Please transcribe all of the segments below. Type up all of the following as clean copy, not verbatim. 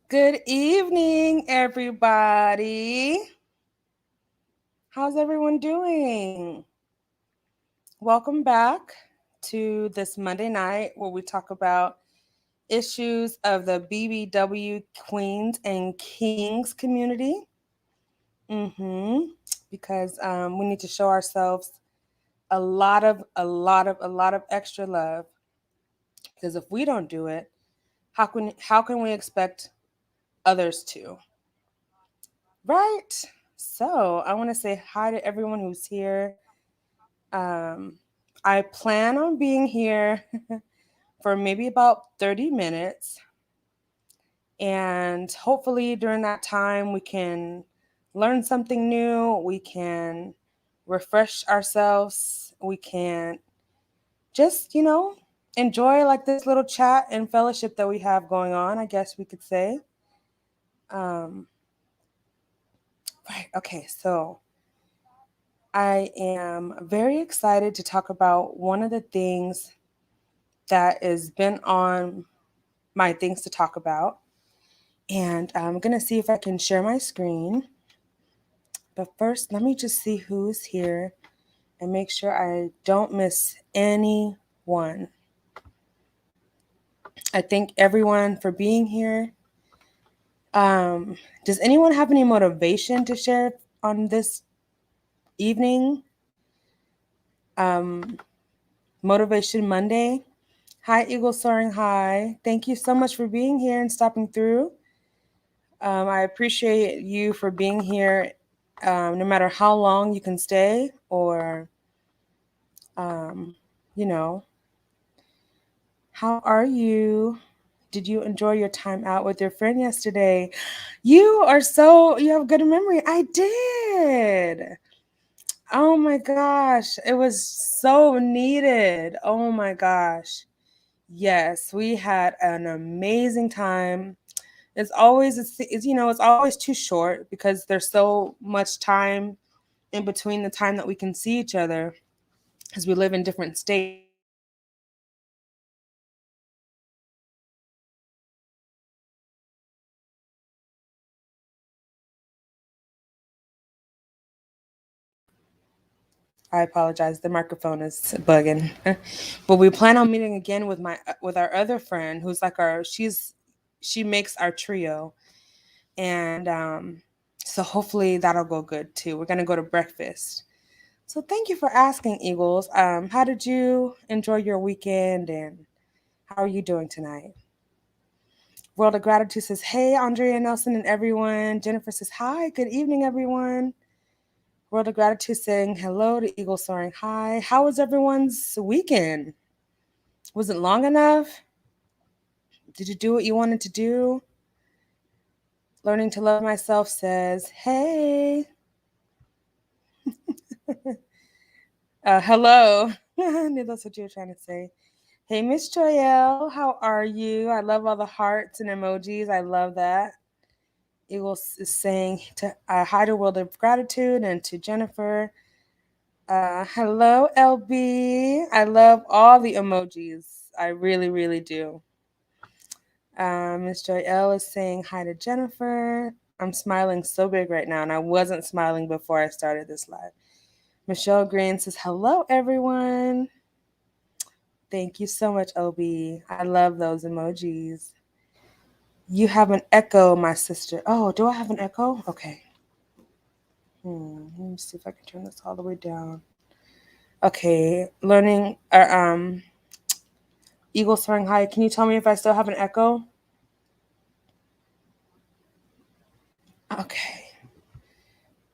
Good evening, everybody. How's everyone doing? Welcome back to this Monday night where we talk about issues of the BBW Queens and Kings community. Mm-hmm. Because we need to show ourselves a lot of extra love. Because if we don't do it, how can we expect others to? Right. So I want to say hi to everyone who's here. Um, I plan on being here for maybe about 30 minutes. And hopefully during that time, we can learn something new. We can refresh ourselves. We can just, enjoy like this little chat and fellowship that we have going on, I guess we could say. Um, right. Okay. So I am very excited to talk about one of the things that has been on my things to talk about. And I'm going to see if I can share my screen. But first, let me just see who's here and make sure I don't miss anyone. I thank everyone for being here. Um, does anyone have any motivation to share on this evening? Um, Motivation Monday. Hi, Eagle Soaring High. Thank you so much for being here and stopping through. I appreciate you for being here, no matter how long you can stay, or, um, you know, how are you? Did you enjoy your time out with your friend yesterday? You have good memory. I did. Oh my gosh. It was so needed. Oh my gosh. Yes, we had an amazing time. It's always too short because there's so much time in between the time that we can see each other because we live in different states. I apologize, the microphone is bugging. But we plan on meeting again with our other friend who's like she makes our trio, and so hopefully that'll go good too. We're gonna go to breakfast. So thank you for asking, Eagles. How did you enjoy your weekend, and how are you doing tonight? World of Gratitude says, hey, Andrea Nelson and everyone. Jennifer says, hi, good evening, everyone. World of Gratitude saying hello to Eagle Soaring High. How was everyone's weekend? Was it long enough? Did you do what you wanted to do? Learning to Love Myself says, hey. Hello. I knew that's what you were trying to say. Hey, Miss Joyelle, how are you? I love all the hearts and emojis. I love that. Eagle is saying to hi to World of Gratitude and to Jennifer. Hello, LB. I love all the emojis. I really, really do. Miss Joy L is saying hi to Jennifer. I'm smiling so big right now, and I wasn't smiling before I started this live. Michelle Green says, hello, everyone. Thank you so much, OB. I love those emojis. You have an echo, my sister. Oh, do I have an echo? Okay. Let me see if I can turn this all the way down. Okay, Eagle soaring high. Can you tell me if I still have an echo? Okay.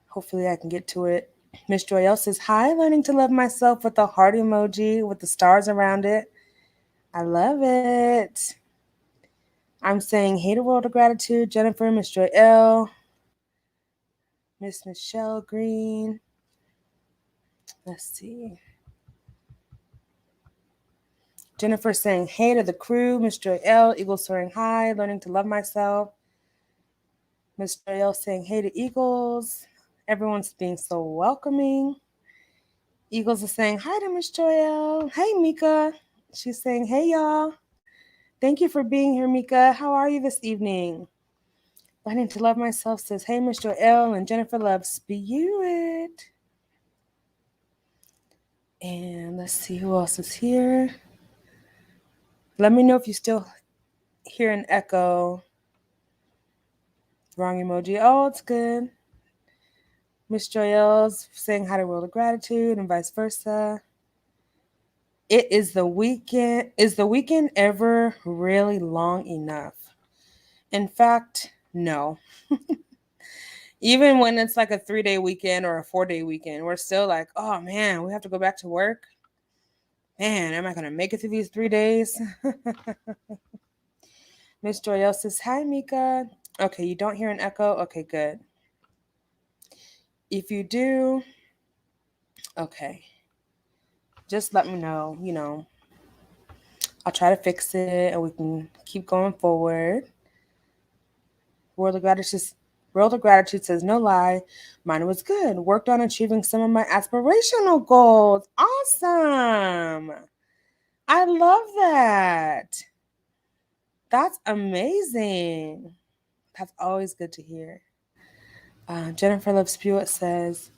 Hopefully I can get to it. Miss Joyelle says, hi, learning to love myself with the heart emoji with the stars around it. I love it. I'm saying, hey to World of Gratitude, Jennifer, Miss Joyelle, Miss Michelle Green. Let's see. Jennifer saying, hey to the crew, Miss Joyelle, Eagle soaring high, learning to love myself. Miss Joyelle saying, hey to Eagles. Everyone's being so welcoming. Eagles is saying, hi to Miss Joyelle. Hey, Mika. She's saying, hey, y'all. Thank you for being here, Mika. How are you this evening? Learning to Love Myself says, hey, Mr. L, and Jennifer loves Spirit. And let's see who else is here. Let me know if you still hear an echo. Wrong emoji. Oh, it's good. Miss Joyelle's saying hi to World of Gratitude and vice versa. It is the weekend. Is the weekend ever really long enough? In fact, no. Even when it's like a 3-day weekend or a 4-day weekend, we're still like, oh man, we have to go back to work. Man, am I going to make it through these 3 days? Miss Joyelle says, hi, Mika. Okay, you don't hear an echo? Okay, good. If you do, okay, just let me know. I'll try to fix it and we can keep going forward. World of Gratitude says, no lie, mine was good. Worked on achieving some of my aspirational goals. Awesome. I love that. That's amazing. That's always good to hear. Jennifer Love Spewitt says,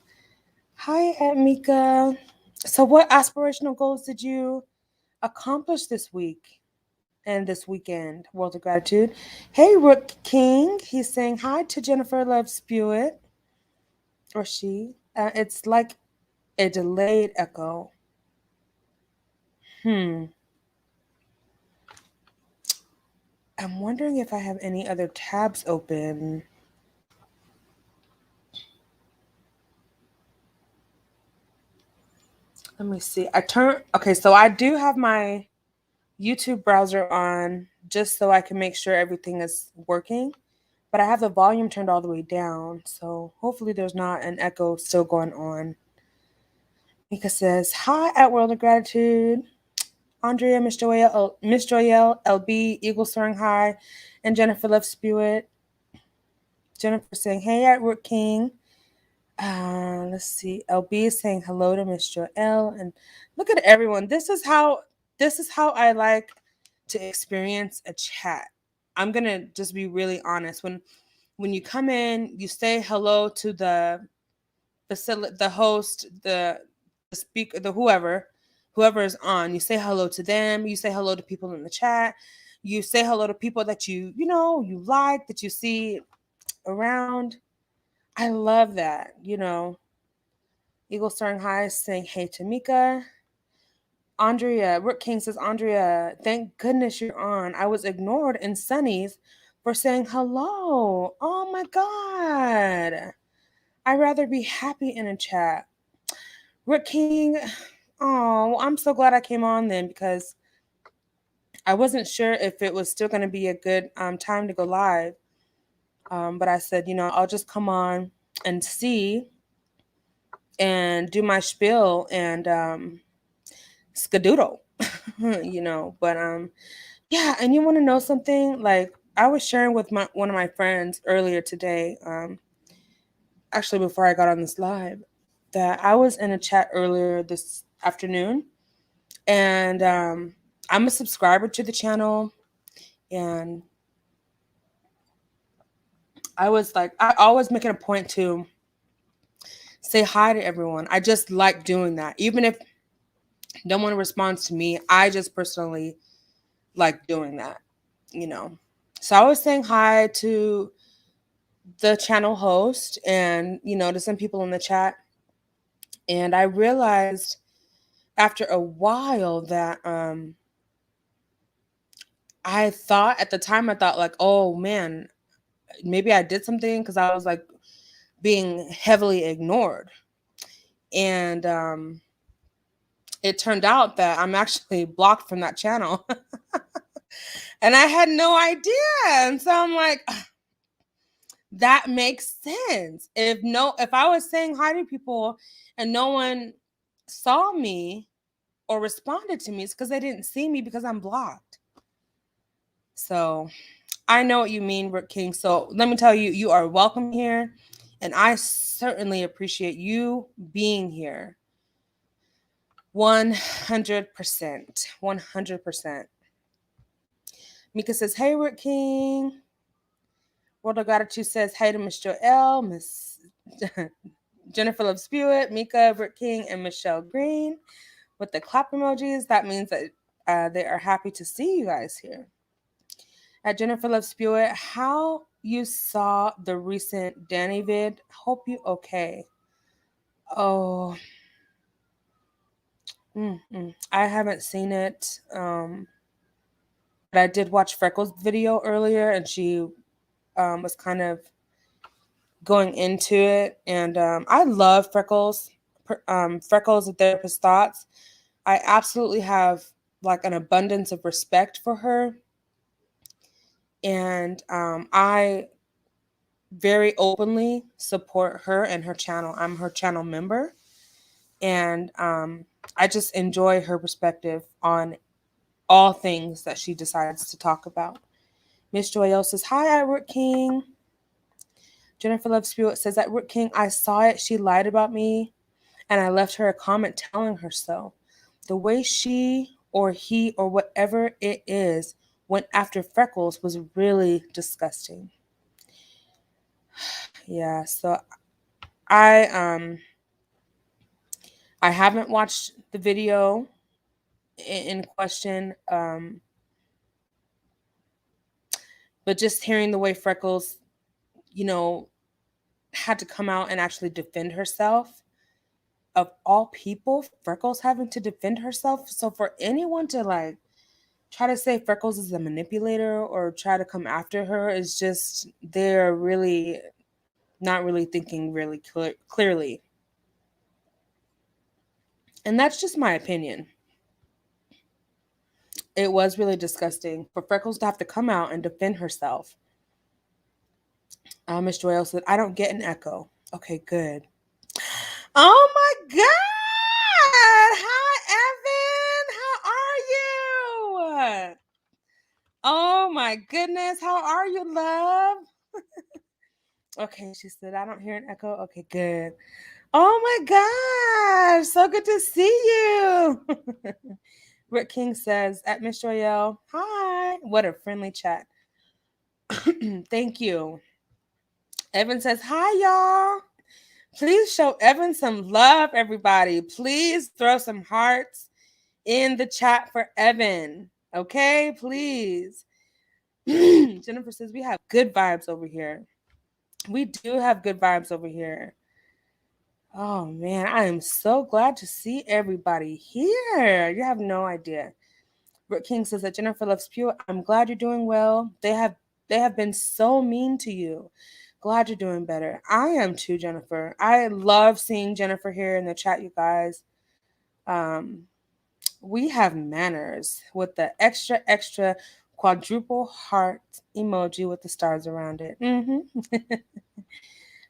hi, Mika. So what aspirational goals did you accomplish this week and this weekend? World of Gratitude. Hey, Rook King. He's saying hi to Jennifer Love Spewitt. Or she. It's like a delayed echo. I'm wondering if I have any other tabs open. Let me see. Okay, so I do have my YouTube browser on just so I can make sure everything is working. But I have the volume turned all the way down. So hopefully there's not an echo still going on. Mika says, hi at World of Gratitude. Andrea, Miss Joelle, LB, Eagle Soaring High, and Jennifer Love Spewitt. Jennifer saying, hey at Rook King. Let's see. LB is saying hello to Miss Joelle. And look at everyone. This is how I like to experience a chat. I'm gonna just be really honest. When you come in, you say hello to the host, the speaker, the whoever is on. You say hello to them. You say hello to people in the chat. You say hello to people that you like, that you see around. I love that. Eagle Soaring High saying hey to Mika. Andrea, Rook King says, Andrea, thank goodness you're on. I was ignored in Sunny's for saying hello. Oh my God. I'd rather be happy in a chat. Rook King, oh, I'm so glad I came on then because I wasn't sure if it was still going to be a good time to go live. But I said, I'll just come on and see and do my spiel and skadoodle, But yeah, and you want to know something? Like I was sharing with one of my friends earlier today, actually before I got on this live, that I was in a chat earlier this afternoon, and I'm a subscriber to the channel, and I always make it a point to say hi to everyone. I just like doing that, even if no one responds to me. I just personally like doing that. So I was saying hi to the channel host and to some people in the chat, and I realized after a while that I thought at the time, I thought like, oh man, maybe I did something because I was like being heavily ignored. And it turned out that I'm actually blocked from that channel. And I had no idea. And so I'm like, that makes sense. If I was saying hi to people and no one saw me or responded to me, it's because they didn't see me because I'm blocked. So I know what you mean, Rook King. So let me tell you, you are welcome here. And I certainly appreciate you being here. 100%. 100%. Mika says, hey, Rook King. World of Gratitude says, hey to Miss Joelle, Miss Jennifer Love Spewitt, Mika, Britt King, and Michelle Green with the clap emojis. That means that they are happy to see you guys here. At Jennifer Love Spewitt, how you saw the recent Danny vid? Hope you okay. Oh, I haven't seen it. But I did watch Freckles' video earlier, and she was kind of going into it. And I love Freckles. Freckles, a therapist thoughts. I absolutely have like an abundance of respect for her. And I very openly support her and her channel. I'm her channel member. And I just enjoy her perspective on all things that she decides to talk about. Miss Joyelle says, hi, Edward King. Jennifer Love Spirit says, Edward King, I saw it. She lied about me, and I left her a comment telling her so. The way she or he or whatever it is went after Freckles was really disgusting. Yeah, so I haven't watched the video in question, but just hearing the way Freckles, had to come out and actually defend herself. Of all people, Freckles having to defend herself. So for anyone to like try to say Freckles is a manipulator or try to come after her is just, they're really not really thinking really clearly. And that's just my opinion. It was really disgusting for Freckles to have to come out and defend herself. Miss Joelle said, I don't get an echo. Okay, good. Oh my God. Hi, Evan. How are you? Oh my goodness. How are you, love? Okay, she said, I don't hear an echo. Okay, good. Oh my gosh. So good to see you. Rick King says, at Miss Joyelle, hi. What a friendly chat. Thank you. Evan says, hi, y'all. Please show Evan some love, everybody. Please throw some hearts in the chat for Evan. Okay, please. Jennifer says, we have good vibes over here. We do have good vibes over here. Oh, man, I am so glad to see everybody here. You have no idea. Rick King says that Jennifer loves Pew. I'm glad you're doing well. They have been so mean to you. Glad you're doing better. I am too, Jennifer. I love seeing Jennifer here in the chat, you guys. We have manners with the extra quadruple heart emoji with the stars around it.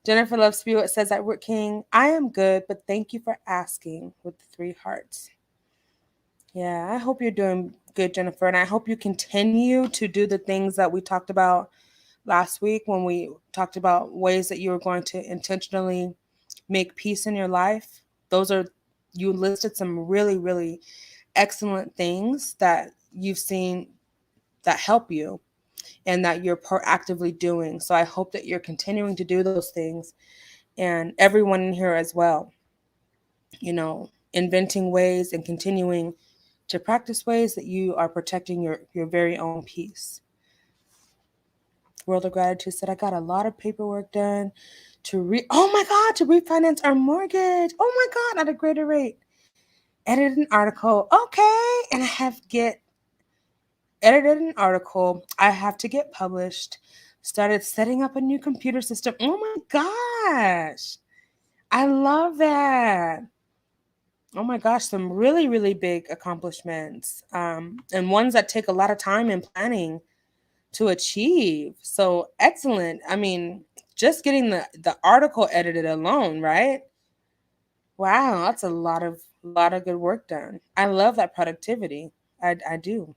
Jennifer Love Spirit says that Rick King, I am good, but thank you for asking with the 3 hearts. Yeah, I hope you're doing good, Jennifer, and I hope you continue to do the things that we talked about last week when we talked about ways that you were going to intentionally make peace in your life. You listed some really, really excellent things that you've seen that help you and that you're proactively doing. So I hope that you're continuing to do those things, and everyone in here as well, inventing ways and continuing to practice ways that you are protecting your very own peace. World of Gratitude said, I got a lot of paperwork done to refinance our mortgage. Oh my God, at a greater rate. Edited an article. Okay. And edited an article. I have to get published. Started setting up a new computer system. Oh my gosh. I love that. Oh my gosh, some really, really big accomplishments. And ones that take a lot of time and planning to achieve. So excellent. I mean, just getting the article edited alone, right? Wow, that's a lot of good work done. I love that productivity. I do.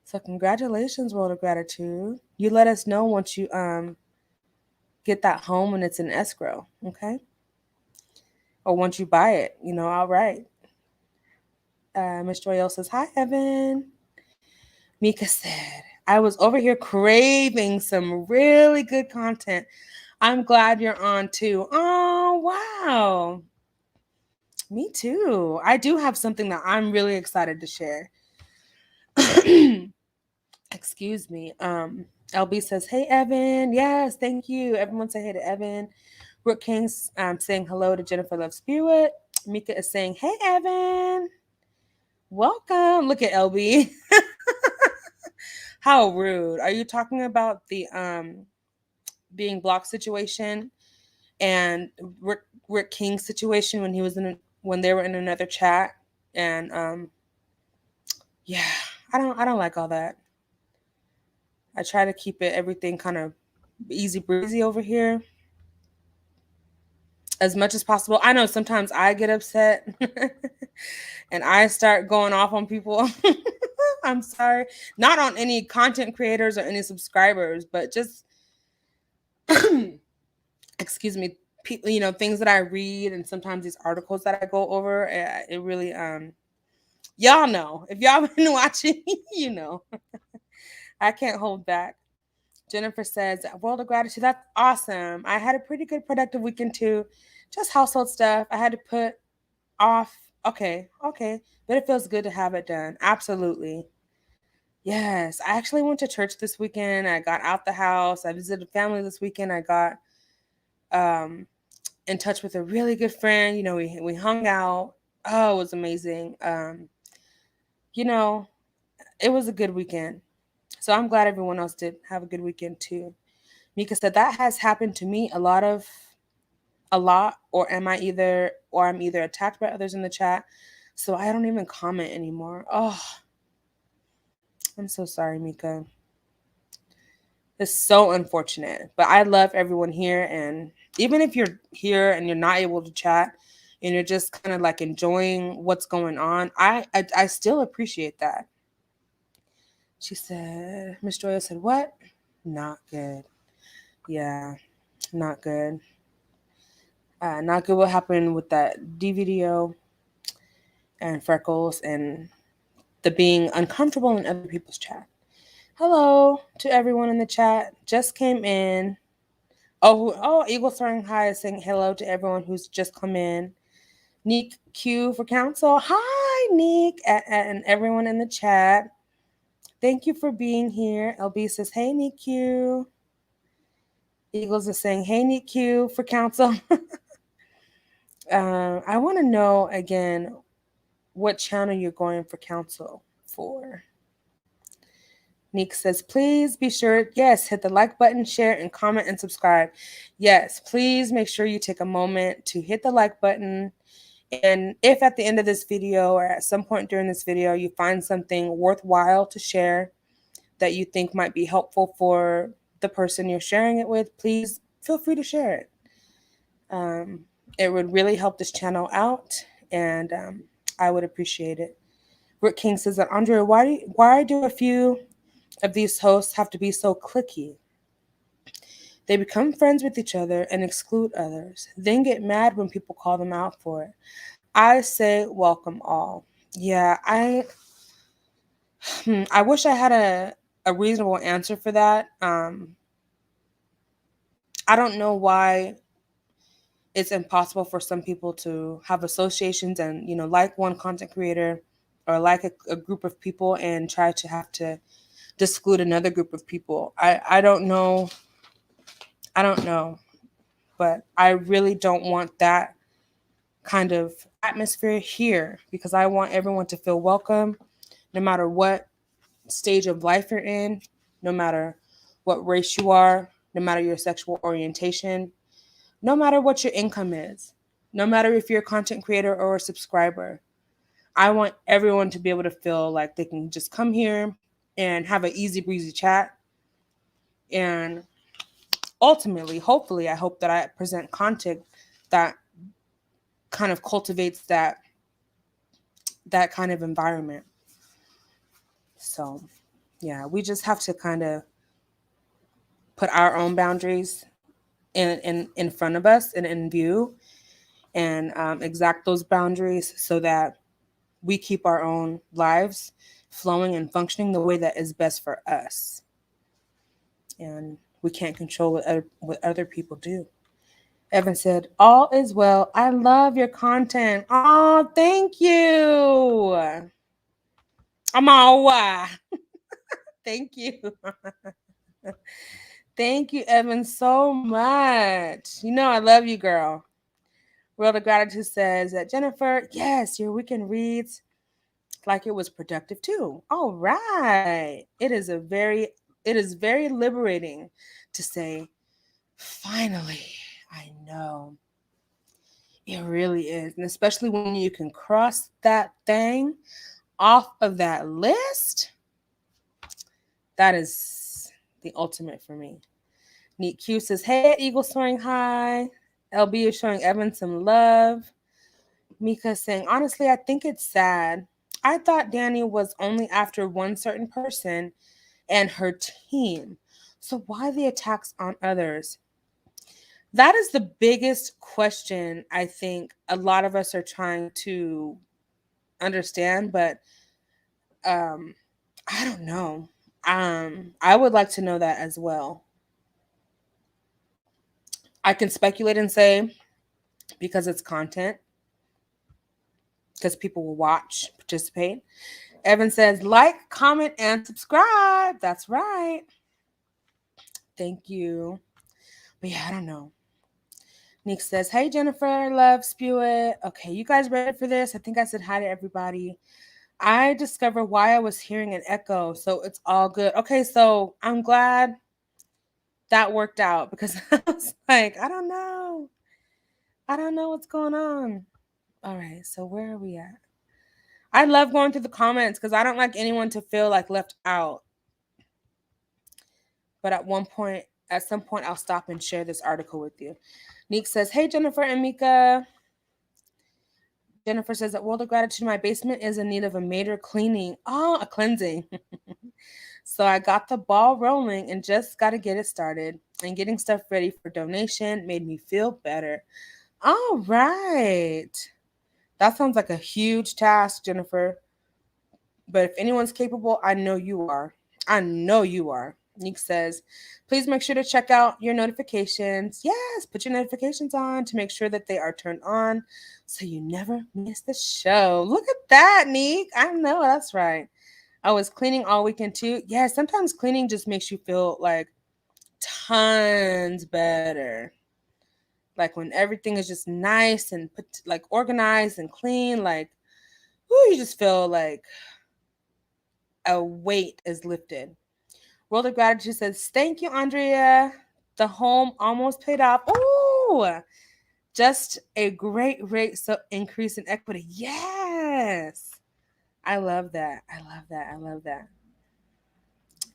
So congratulations, World of Gratitude. You let us know once you get that home and it's in escrow, okay? Or once you buy it, outright. Miss Joyelle says, hi, Evan. Mika said, I was over here craving some really good content. I'm glad you're on too. Oh, wow. Me too. I do have something that I'm really excited to share. Excuse me. LB says, "Hey Evan." Yes, thank you. Everyone say hey to Evan. Brooke King's saying hello to Jennifer Love Spirit. Mika is saying, "Hey Evan. Welcome." Look at LB. How rude. Are you talking about the being blocked situation and Rick King's situation when he was when they were in another chat? And yeah, I don't like all that. I try to keep everything kind of easy breezy over here as much as possible. I know sometimes I get upset and I start going off on people. I'm sorry. Not on any content creators or any subscribers, but just excuse me, people, things that I read and sometimes these articles that I go over, it really y'all know. If y'all been watching, you know. I can't hold back. Jennifer says, "World of gratitude. That's awesome. I had a pretty good productive weekend too. Just household stuff. I had to put off. Okay. But it feels good to have it done. Absolutely. Yes. I actually went to church this weekend. I got out the house. I visited family this weekend. I got in touch with a really good friend. We hung out. Oh, it was amazing. It was a good weekend. So I'm glad everyone else did have a good weekend too. Mika said that has happened to me a lot, or I'm either attacked by others in the chat, so I don't even comment anymore. Oh, I'm so sorry, Mika. It's so unfortunate, but I love everyone here, and even if you're here and you're not able to chat and you're just kind of like enjoying what's going on, I still appreciate that. She said, Miss Joya said, "What? Not good. Yeah, not good. Not good what happened with that DVDO and Freckles and the being uncomfortable in other people's chat." Hello to everyone in the chat. Just came in. Oh, Eagle Soaring High is saying hello to everyone who's just come in. Neek Q for council. Hi, Neek, and everyone in the chat. Thank you for being here. LB says, "Hey, Neek Q." Eagles is saying, "Hey, Neek Q for council." I want to know again what channel you're going for council for. Neek says, "Please be sure, yes, hit the like button, share, and comment and subscribe." Yes, please make sure you take a moment to hit the like button. And if at the end of this video or at some point during this video you find something worthwhile to share that you think might be helpful for the person you're sharing it with, please feel free to share it. It would really help this channel out, and I would appreciate it. Rick King says that, "Andrea, why do a few of these hosts have to be so cliquey? They become friends with each other and exclude others, then get mad when people call them out for it. I say welcome all." Yeah, I wish I had a reasonable answer for that. I don't know why it's impossible for some people to have associations and, like one content creator or like a group of people and try to have to exclude another group of people. I don't know. I don't know. But I really don't want that kind of atmosphere here, because I want everyone to feel welcome no matter what stage of life you're in, no matter what race you are, no matter your sexual orientation, no matter what your income is, no matter if you're a content creator or a subscriber. I want everyone to be able to feel like they can just come here and have an easy breezy chat. And ultimately, hopefully, I hope that I present content that kind of cultivates that kind of environment. So, yeah, we just have to kind of put our own boundaries in front of us and in view, and exact those boundaries so that we keep our own lives flowing and functioning the way that is best for us. And we can't control what other people do. Evan said, all is well. I love your content. Oh, thank you. I'm all why. Thank you. Thank you, Evan, so much. You know I love you, girl. World of Gratitude says that Jennifer, yes, your weekend reads like it was productive too. All right. It is very liberating to say, finally, I know. It really is. And especially when you can cross that thing off of that list, that is the ultimate for me. Neat Q says, hey, Eagle soaring high. LB is showing Evan some love. Mika saying, honestly, I think it's sad. I thought Danny was only after one certain person and her team. So why the attacks on others? That is the biggest question I think a lot of us are trying to understand, but I don't know. I would like to know that as well. I can speculate and say because it's content, because people will watch, participate. Evan says, like, comment, and subscribe. That's right. Thank you. But yeah, I don't know. Nick says, hey, Jennifer, love, spew it. Okay, you guys ready for this? I think I said hi to everybody. I discovered why I was hearing an echo, so it's all good. Okay, so I'm glad that worked out because I was like, I don't know. I don't know what's going on. All right, so where are we at? I love going through the comments because I don't like anyone to feel like left out. But at some point, I'll stop and share this article with you. Neek says, hey, Jennifer and Mika. Jennifer says that World of Gratitude, my basement is in need of a major cleaning. Oh, a cleansing. So I got the ball rolling and just got to get it started. And getting stuff ready for donation made me feel better. All right. That sounds like a huge task, Jennifer. But if anyone's capable, I know you are. I know you are. Nick says, please make sure to check out your notifications. Yes, put your notifications on to make sure that they are turned on so you never miss the show. Look at that, Nick. I know, that's right. I was cleaning all weekend too. Yeah, sometimes cleaning just makes you feel like tons better. Like when everything is just nice and put like organized and clean, like, ooh, you just feel like a weight is lifted. World of Gratitude says, thank you, Andrea. The home almost paid off. Ooh, just a great rate increase in equity. Yes. I love that. I love that. I love that.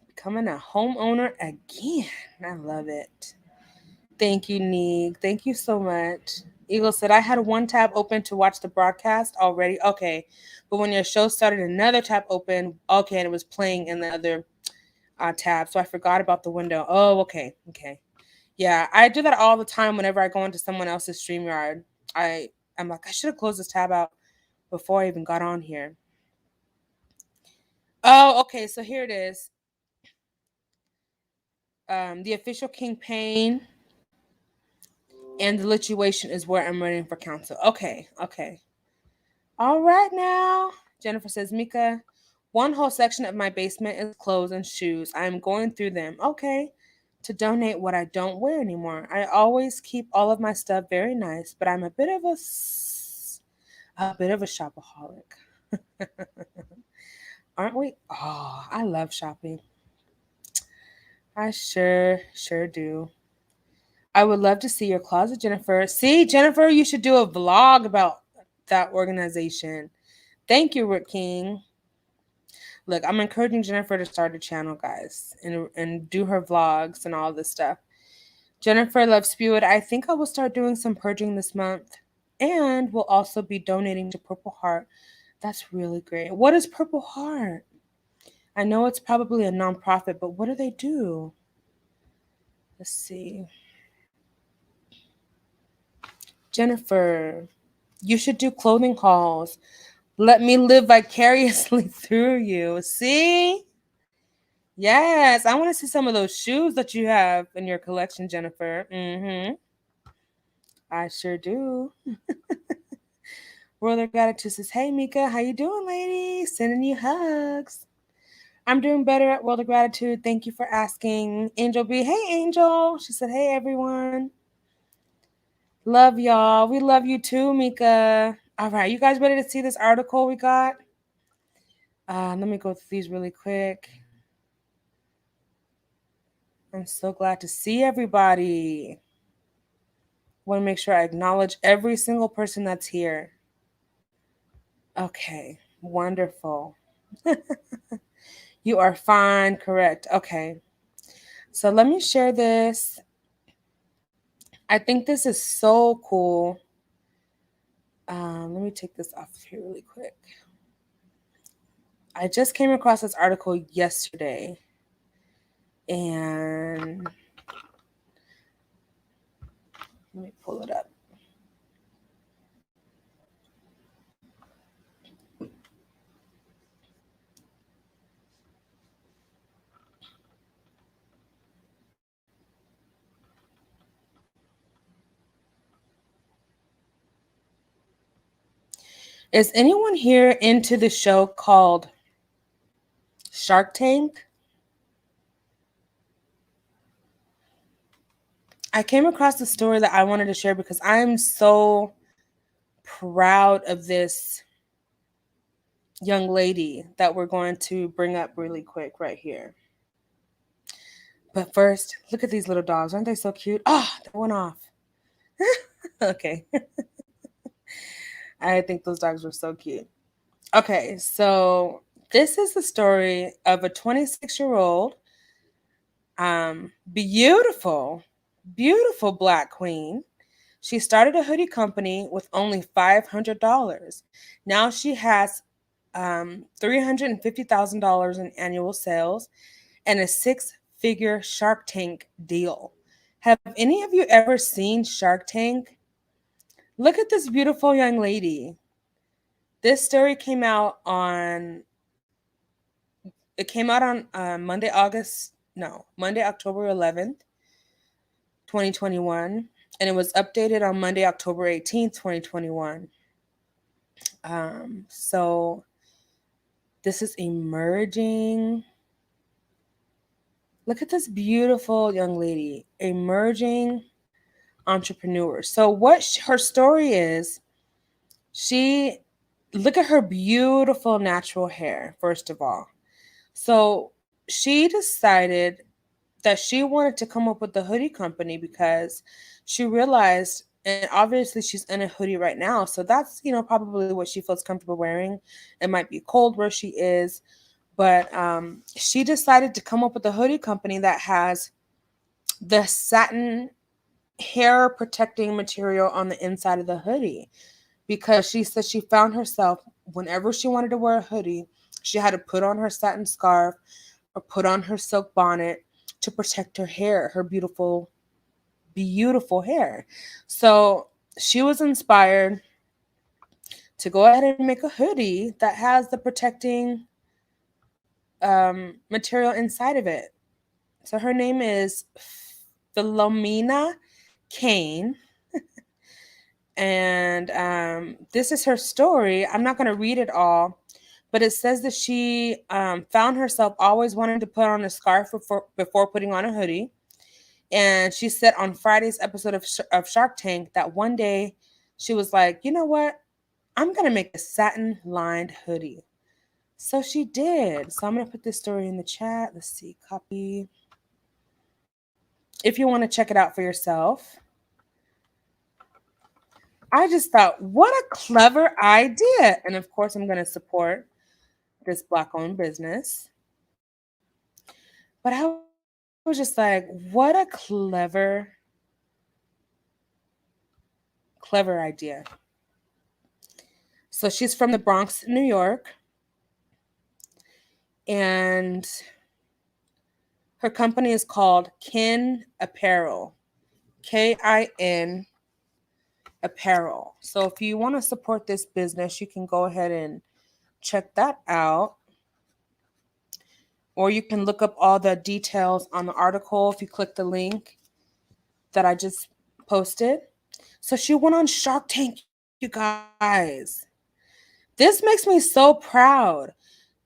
Becoming a homeowner again. I love it. Thank you, Neeg. Thank you so much. Eagle said, I had one tab open to watch the broadcast already. Okay. But when your show started, another tab open. Okay. And it was playing in the other tab. So I forgot about the window. Oh, okay. Okay. Yeah. I do that all the time whenever I go into someone else's StreamYard. I'm like, I should have closed this tab out before I even got on here. Oh, okay. So here it is. The official campaign and the lituation is where I'm running for council. Okay. Okay. All right now. Jennifer says, Mika, one whole section of my basement is clothes and shoes. I am going through them. Okay. To donate what I don't wear anymore. I always keep all of my stuff very nice, but I'm a bit of a shopaholic. Aren't we? Oh, I love shopping. I sure do. I would love to see your closet, Jennifer. See, Jennifer, you should do a vlog about that organization. Thank you, Rick King. Look, I'm encouraging Jennifer to start a channel, guys, and do her vlogs and all this stuff. Jennifer loves Spew It. I think I will start doing some purging this month, and we'll also be donating to Purple Heart. That's really great. What is Purple Heart? I know it's probably a nonprofit, but what do they do? Let's see. Jennifer, you should do clothing hauls. Let me live vicariously through you. See? Yes, I want to see some of those shoes that you have in your collection, Jennifer. I sure do. World of Gratitude says, "Hey Mika, how you doing, lady? Sending you hugs. I'm doing better at World of Gratitude. Thank you for asking." Angel B, hey Angel. She said, "Hey everyone. Love y'all. We love you too, Mika." All right, you guys ready to see this article we got? Let me go through these really quick. I'm so glad to see everybody. Want to make sure I acknowledge every single person that's here. Okay, wonderful. You are fine, correct. Okay, so let me share this. I think this is so cool. Let me take this off of here really quick. I just came across this article yesterday, and let me pull it up. Is anyone here into the show called Shark Tank? I came across a story that I wanted to share because I'm so proud of this young lady that we're going to bring up really quick right here. But first, look at these little dogs. Aren't they so cute? Oh, they went off. Okay. I think those dogs were so cute. Okay, so this is the story of a 26-year-old, beautiful, beautiful Black queen. She started a hoodie company with only $500. Now she has $350,000 in annual sales and a six-figure Shark Tank deal. Have any of you ever seen Shark Tank? Look at this beautiful young lady. This story came out on Monday, October 11th, 2021, and it was updated on Monday, October 18th, 2021. So this is emerging. Look at this beautiful young lady, emerging entrepreneur. So what her story is, look at her beautiful natural hair, first of all. So she decided that she wanted to come up with the hoodie company because she realized, and obviously she's in a hoodie right now, so that's, probably what she feels comfortable wearing. It might be cold where she is, but she decided to come up with a hoodie company that has the satin hair protecting material on the inside of the hoodie, because she said she found herself, whenever she wanted to wear a hoodie, she had to put on her satin scarf or put on her silk bonnet to protect her hair, her beautiful, beautiful hair. So she was inspired to go ahead and make a hoodie that has the protecting material inside of it. So her name is Philomena Kane. And this is her story. I'm not going to read it all, but it says that she found herself always wanting to put on a scarf before putting on a hoodie. And she said on Friday's episode of Shark Tank that one day she was like, you know what? I'm going to make a satin lined hoodie. So she did. So I'm going to put this story in the chat. Let's see, copy. If you want to check it out for yourself. I just thought, what a clever idea. And of course, I'm going to support this Black-owned business. But I was just like, what a clever idea. So she's from the Bronx, New York. And her company is called Kin Apparel. Kin Apparel. So if you want to support this business, you can go ahead and check that out. Or you can look up all the details on the article if you click the link that I just posted. So she went on Shark Tank, you guys. This makes me so proud.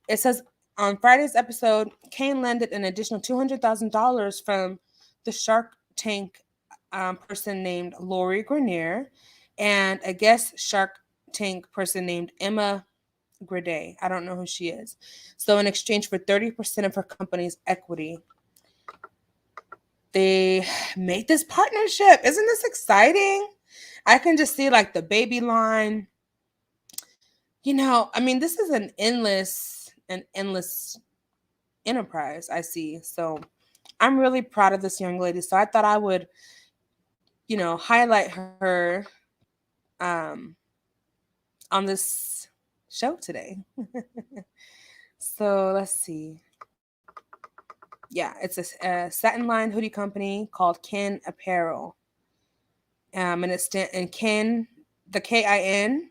It says on Friday's episode, Kane landed an additional $200,000 from the Shark Tank person named Lori Grenier and a guest Shark Tank person named Emma Grade. I don't know who she is. So, in exchange for 30% of her company's equity, they made this partnership. Isn't this exciting? I can just see like the baby line. I mean, this is an endless enterprise I see. So I'm really proud of this young lady. So I thought I would, highlight her um, on this show today. So let's see. Yeah, it's a satin line hoodie company called Kin Apparel. And and Kin, the KIN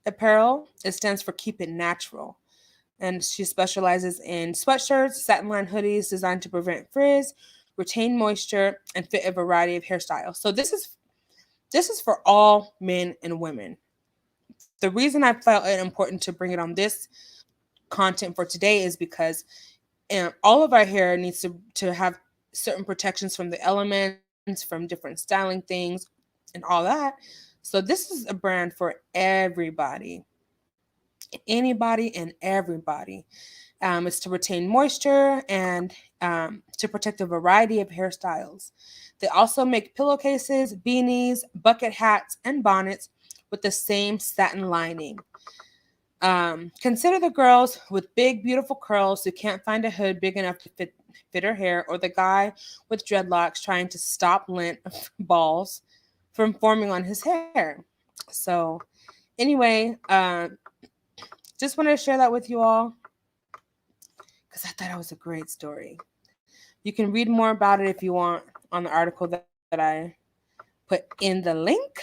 apparel, it stands for Keep It Natural. And she specializes in sweatshirts, satin line hoodies designed to prevent frizz, retain moisture, and fit a variety of hairstyles. So this is for all men and women. The reason I felt it important to bring it on this content for today is because all of our hair needs to have certain protections from the elements, from different styling things, and all that. So this is a brand for everybody, anybody and everybody. It's to retain moisture and to protect a variety of hairstyles. They also make pillowcases, beanies, bucket hats, and bonnets with the same satin lining. Consider the girls with big, beautiful curls who can't find a hood big enough to fit her hair, or the guy with dreadlocks trying to stop lint balls from forming on his hair. So, anyway, just wanted to share that with you all because I thought it was a great story. You can read more about it if you want on the article that I put in the link.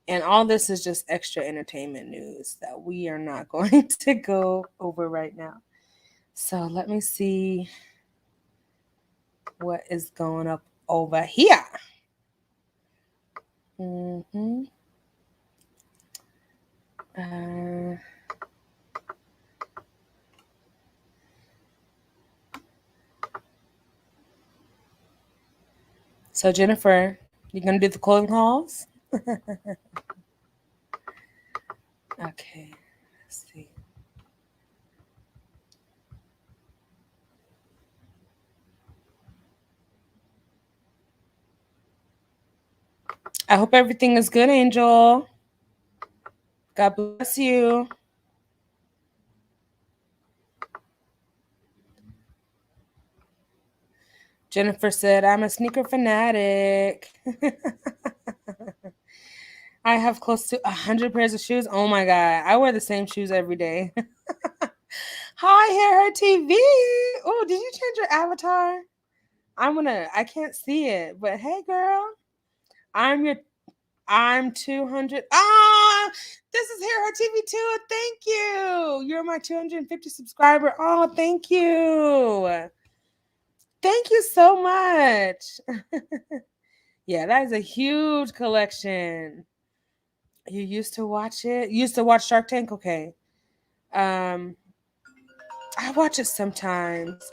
And all this is just extra entertainment news that we are not going to go over right now. So let me see what is going up over here. hmm Uh, so Jennifer, you gonna do the clothing hauls? Okay, let's see. I hope everything is good, Angel. God bless you. Jennifer said, I'm a sneaker fanatic. I have close to 100 pairs of shoes. Oh my God. I wear the same shoes every day. Hi, Hair TV. Oh, did you change your avatar? I can't see it, but hey, girl. I'm your, I'm 200. Ah, this is Hair TV too. Thank you. You're my 250 subscriber. Oh, thank you. Thank you so much. Yeah, that is a huge collection. You used to watch it? You used to watch Shark Tank? Okay. Um, I watch it sometimes.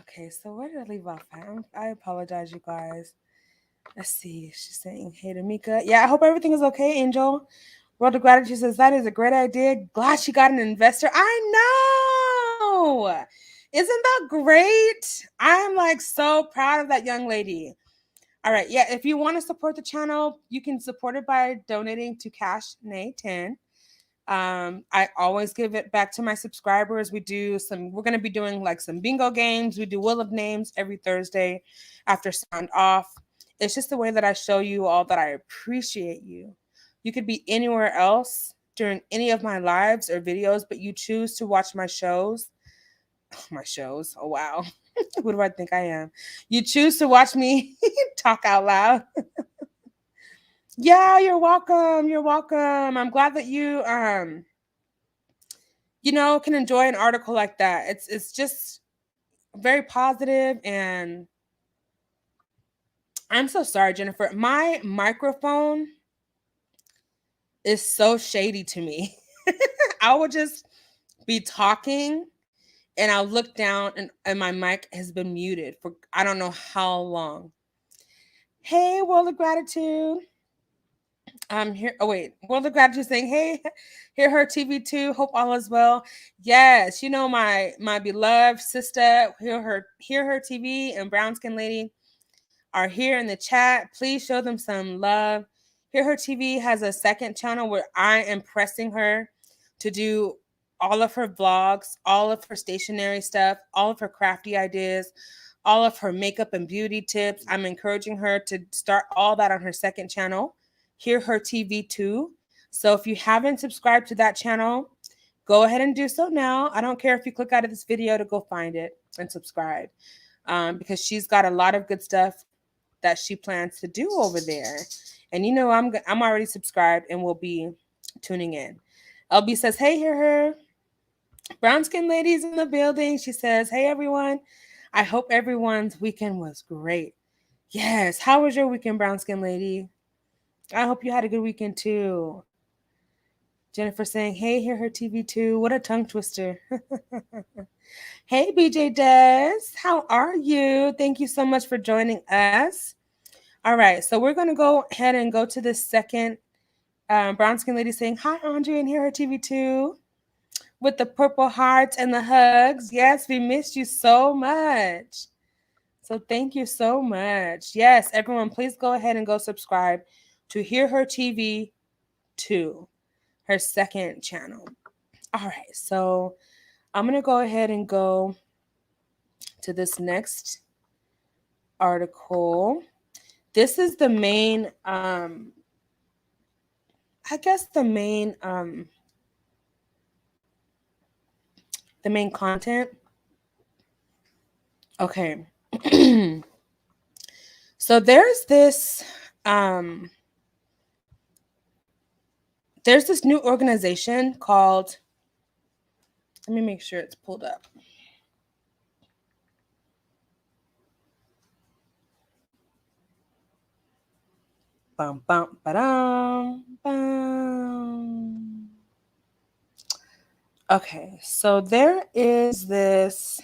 Okay, so where did I leave off at? I apologize, you guys. Let's see. She's saying, hey, to Mika. Yeah, I hope everything is okay, Angel. World of Gratitude says, that is a great idea. Glad she got an investor. I know. Isn't that great? I'm like so proud of that young lady. All right. Yeah. If you want to support the channel, you can support it by donating to Cash Nay 10. I always give it back to my subscribers. We're going to be doing like some bingo games. We do Wheel of Names every Thursday after Sound Off. It's just the way that I show you all that I appreciate you. You could be anywhere else during any of my lives or videos, but you choose to watch my shows. My shows. Oh, wow. Who do I think I am? You choose to watch me talk out loud. Yeah, you're welcome. You're welcome. I'm glad that you can enjoy an article like that. It's just very positive, and I'm so sorry, Jennifer. My microphone is so shady to me. I will just be talking and I'll look down and my mic has been muted for I don't know how long. Hey, World of Gratitude. I'm here. Oh wait, World of Gratitude saying, "Hey, hear her TV2. Hope all is well." Yes, my beloved sister, hear her TV and Brown Skin Lady are here in the chat. Please show them some love. Hear Her TV has a second channel where I am pressing her to do all of her vlogs, all of her stationery stuff, all of her crafty ideas, all of her makeup and beauty tips. I'm encouraging her to start all that on her second channel, Hear Her TV 2. So if you haven't subscribed to that channel, go ahead and do so now. I don't care if you click out of this video to go find it and subscribe, because she's got a lot of good stuff that she plans to do over there. And I'm already subscribed and will be tuning in. LB says, "Hey, hear her. Brown skin ladies in the building." She says, "Hey, everyone. I hope everyone's weekend was great." Yes. How was your weekend, brown skin lady? I hope you had a good weekend too. Jennifer saying, "Hey, hear her TV2. What a tongue twister." Hey, BJ Des. How are you? Thank you so much for joining us. All right. So we're going to go ahead and go to the second brown skin lady saying, "Hi, Andre, and hear her TV2 with the purple hearts and the hugs." Yes, we missed you so much. So thank you so much. Yes, everyone, please go ahead and go subscribe to Hear Her TV 2, her second channel. All right, so I'm going to go ahead and go to this next article. This is the main, the main content. Okay. So there's this new organization called, let me make sure it's pulled up. Bum, bum, ba-dum, bum. Okay, so there is this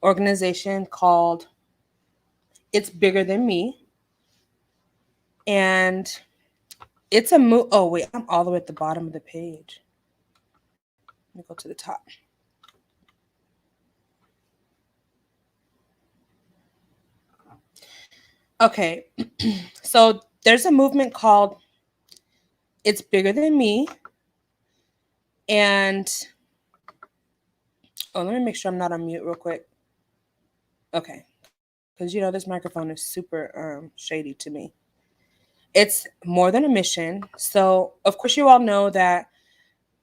organization called It's Bigger Than Me. And it's a move. Oh, wait, I'm all the way at the bottom of the page. Let me go to the top. Okay, so there's a movement called It's Bigger Than Me. And, oh, let me make sure I'm not on mute real quick. Okay, because, this microphone is super shady to me. It's more than a mission. So, of course, you all know that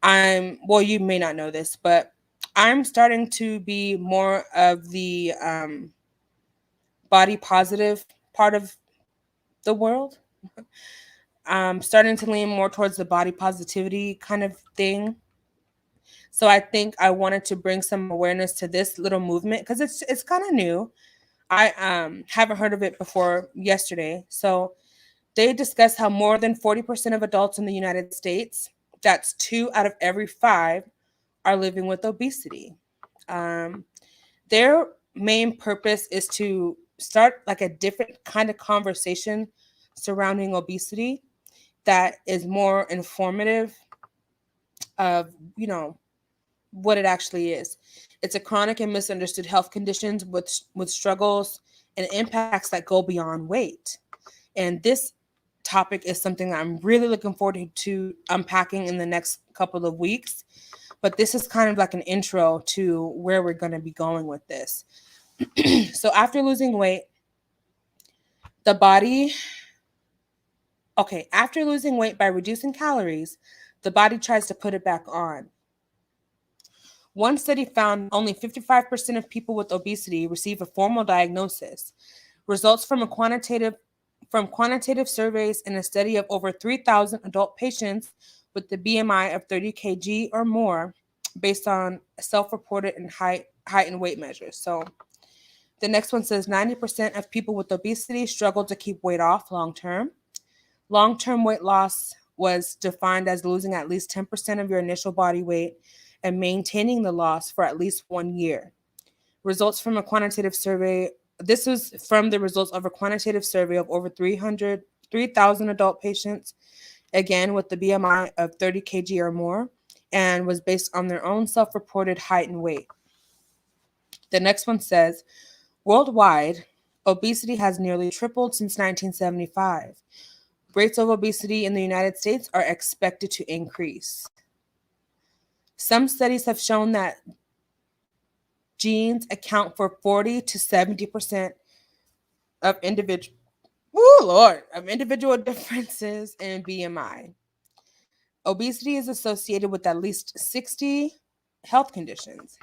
you may not know this, but I'm starting to be more of the body positive part of the world. I'm starting to lean more towards the body positivity kind of thing. So I think I wanted to bring some awareness to this little movement because it's kind of new. I haven't heard of it before yesterday. So they discuss how more than 40% of adults in the United States that's 2 out of every 5 are living with obesity. Um, their main purpose is to start like a different kind of conversation surrounding obesity that is more informative of, you know, what it actually is. It's a chronic and misunderstood health conditions with struggles and impacts that go beyond weight. And this topic is something that I'm really looking forward to unpacking in the next couple of weeks. But this is kind of like an intro to where we're going to be going with this. So after losing weight, the body, after losing weight by reducing calories, the body tries to put it back on. One study found only 55% of people with obesity receive a formal diagnosis. Results from quantitative surveys in a study of over 3,000 adult patients with the BMI of 30 kg or more, based on self-reported and height and weight measures. So the next one says 90% of people with obesity struggle to keep weight off long term. Long-term weight loss was defined as losing at least 10% of your initial body weight and maintaining the loss for at least 1 year. Results from a quantitative survey. This was from the results of a quantitative survey of over 3,000 adult patients, again with the BMI of 30 kg or more, and was based on their own self-reported height and weight. The next one says, worldwide, obesity has nearly tripled since 1975. Rates of obesity in the United States are expected to increase. Some studies have shown that genes account for 40 to 70% of individual differences in BMI. Obesity is associated with at least 60 health conditions.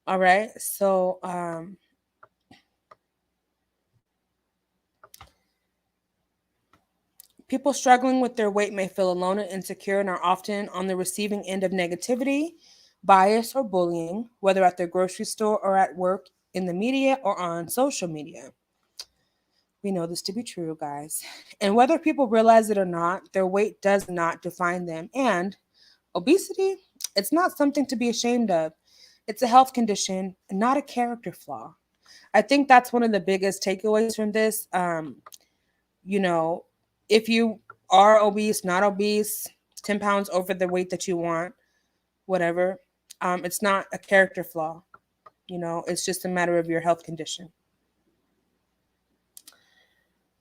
All right, so people struggling with their weight may feel alone and insecure and are often on the receiving end of negativity, bias, or bullying, whether at their grocery store or at work, in the media, or on social media. We know this to be true, guys. And whether people realize it or not, their weight does not define them. And obesity, it's not something to be ashamed of. It's a health condition, not a character flaw. I think that's one of the biggest takeaways from this. You know, if you are obese, not obese, 10 pounds over the weight that you want, whatever, it's not a character flaw. You know, it's just a matter of your health condition.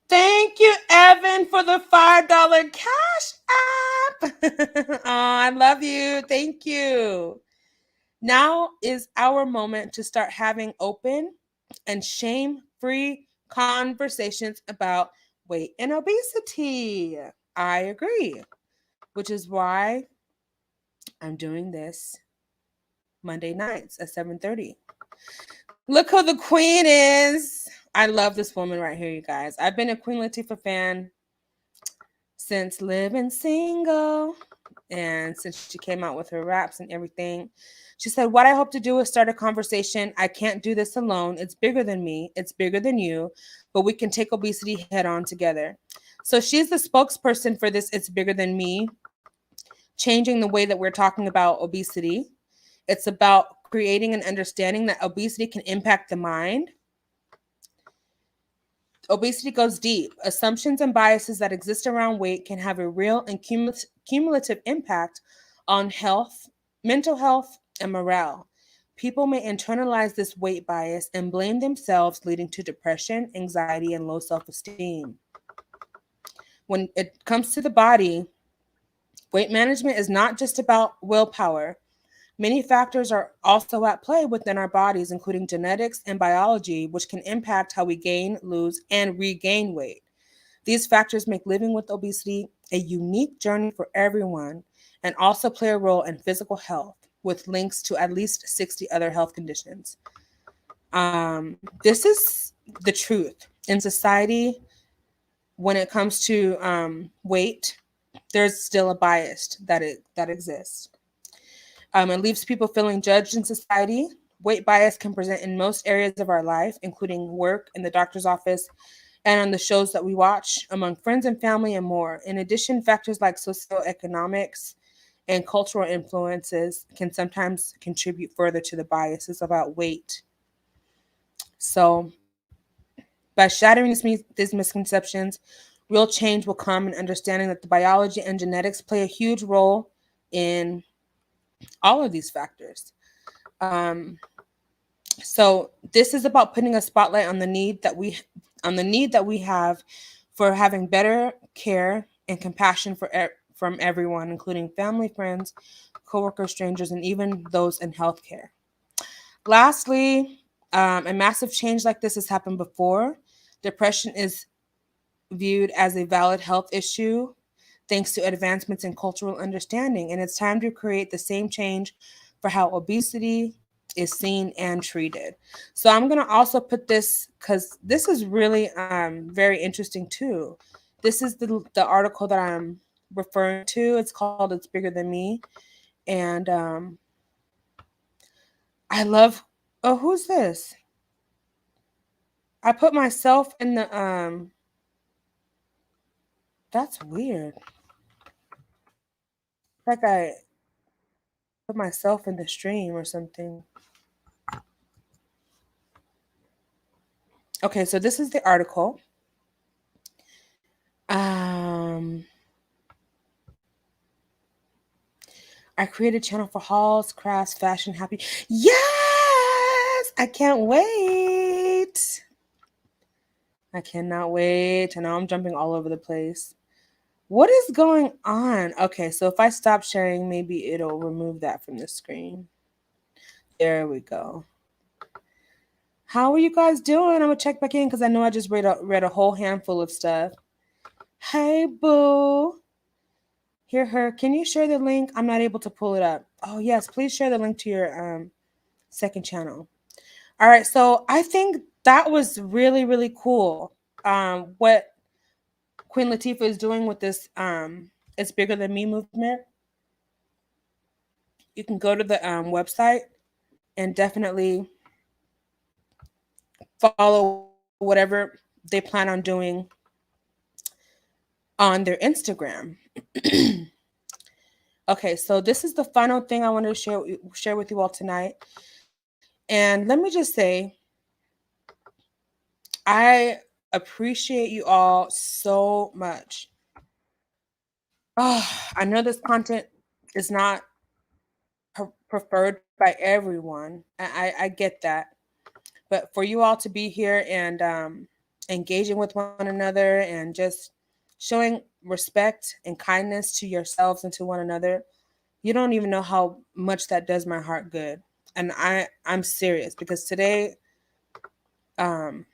Thank you, Evan, for the $5 cash app. Oh, I love you. Thank you. Now is our moment to start having open and shame-free conversations about weight and obesity. I agree, which is why I'm doing this Monday nights at 7:30. Look who the queen is. I love this woman right here, you guys. I've been a Queen Latifah fan since Living Single and since she came out with her raps and everything. She said, what I hope to do is start a conversation. I can't do this alone. It's bigger than me. It's bigger than you, but we can take obesity head on together. So she's the spokesperson for this It's Bigger Than Me, changing the way that we're talking about obesity. It's about creating an understanding that obesity can impact the mind. Obesity goes deep. Assumptions and biases that exist around weight can have a real and cumulative impact on health, mental health, and morale. People may internalize this weight bias and blame themselves, leading to depression, anxiety, and low self-esteem. When it comes to the body, weight management is not just about willpower. Many factors are also at play within our bodies, including genetics and biology, which can impact how we gain, lose, and regain weight. These factors make living with obesity a unique journey for everyone and also play a role in physical health, with links to at least 60 other health conditions. This is the truth. In society, when it comes to weight, there's still a bias that exists. It leaves people feeling judged in society. Weight bias can present in most areas of our life, including work, in the doctor's office, and on the shows that we watch, among friends and family, and more. In addition, factors like socioeconomics and cultural influences can sometimes contribute further to the biases about weight. So, by shattering these misconceptions, real change will come in understanding that the biology and genetics play a huge role in all of these factors. Um, so this is about putting a spotlight on the need that we have for having better care and compassion from everyone, including family, friends, coworkers, strangers, and even those in healthcare. Lastly, a massive change like this has happened before. Depression is viewed as a valid health issue thanks to advancements in cultural understanding, and it's time to create the same change for how obesity is seen and treated. So I'm going to also put this because this is really very interesting too. This is the article that I'm referring to. It's called "It's Bigger Than Me," and I love. Oh, who's this? I put myself in the That's weird. Like I put myself in the stream or something. Okay, so this is the article. Um, I created a channel for hauls, crafts, fashion, happy. Yes! I can't wait. I cannot wait. I know I'm jumping all over the place. What is going on? Okay, so if I stop sharing, maybe it'll remove that from the screen. There we go. How are you guys doing? I'm gonna check back in because I know I just read a whole handful of stuff. Hey, boo. Hear her. Can you share the link? I'm not able to pull it up. Oh yes, please share the link to your second channel. All right, so I think that was really really cool. What Queen Latifah is doing with this "It's Bigger Than Me" movement. You can go to the website and definitely follow whatever they plan on doing on their Instagram. Okay, so this is the final thing I wanted to share with you all tonight. And let me just say, I appreciate you all so much. Oh, I know this content is not preferred by everyone. I get that. But for you all to be here and engaging with one another and just showing respect and kindness to yourselves and to one another, you don't even know how much that does my heart good. And I'm serious because today um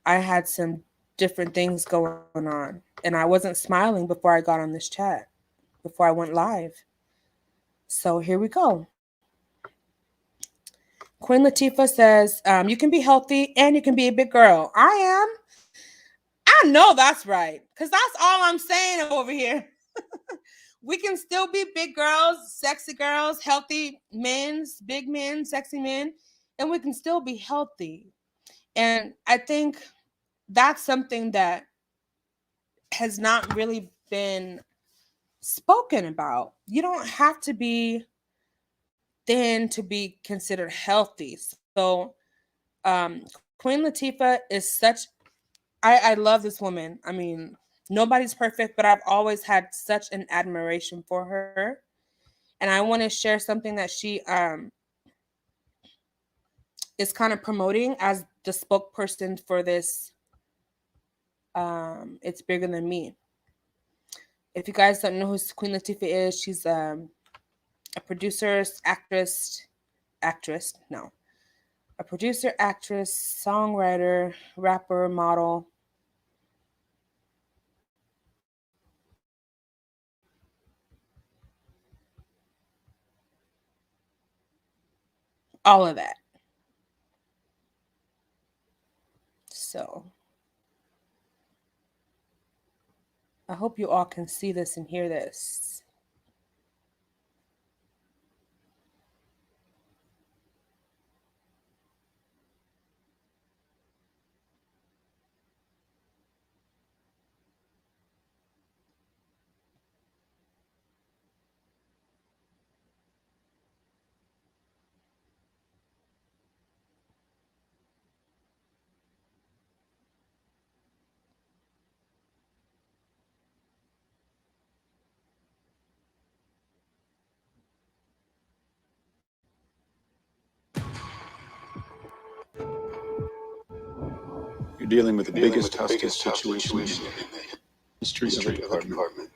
I had some different things going on and I wasn't smiling before I got on this chat, before I went live. So here we go. Queen Latifah says, you can be healthy and you can be a big girl. I am. I know that's right. Because that's all I'm saying over here. We can still be big girls, sexy girls, healthy big men, sexy men, and we can still be healthy. And I think that's something that has not really been spoken about. You don't have to be thin to be considered healthy. So, Queen Latifah is I love this woman. I mean, nobody's perfect, but I've always had such an admiration for her. And I want to share something that she is kind of promoting as the spokesperson for this It's Bigger Than Me. If you guys don't know who Queen Latifah is, she's a producer, no, a producer, actress, songwriter, rapper, model, all of that. So I hope you all can see this and hear this. dealing with the biggest, toughest situation in the history of the department.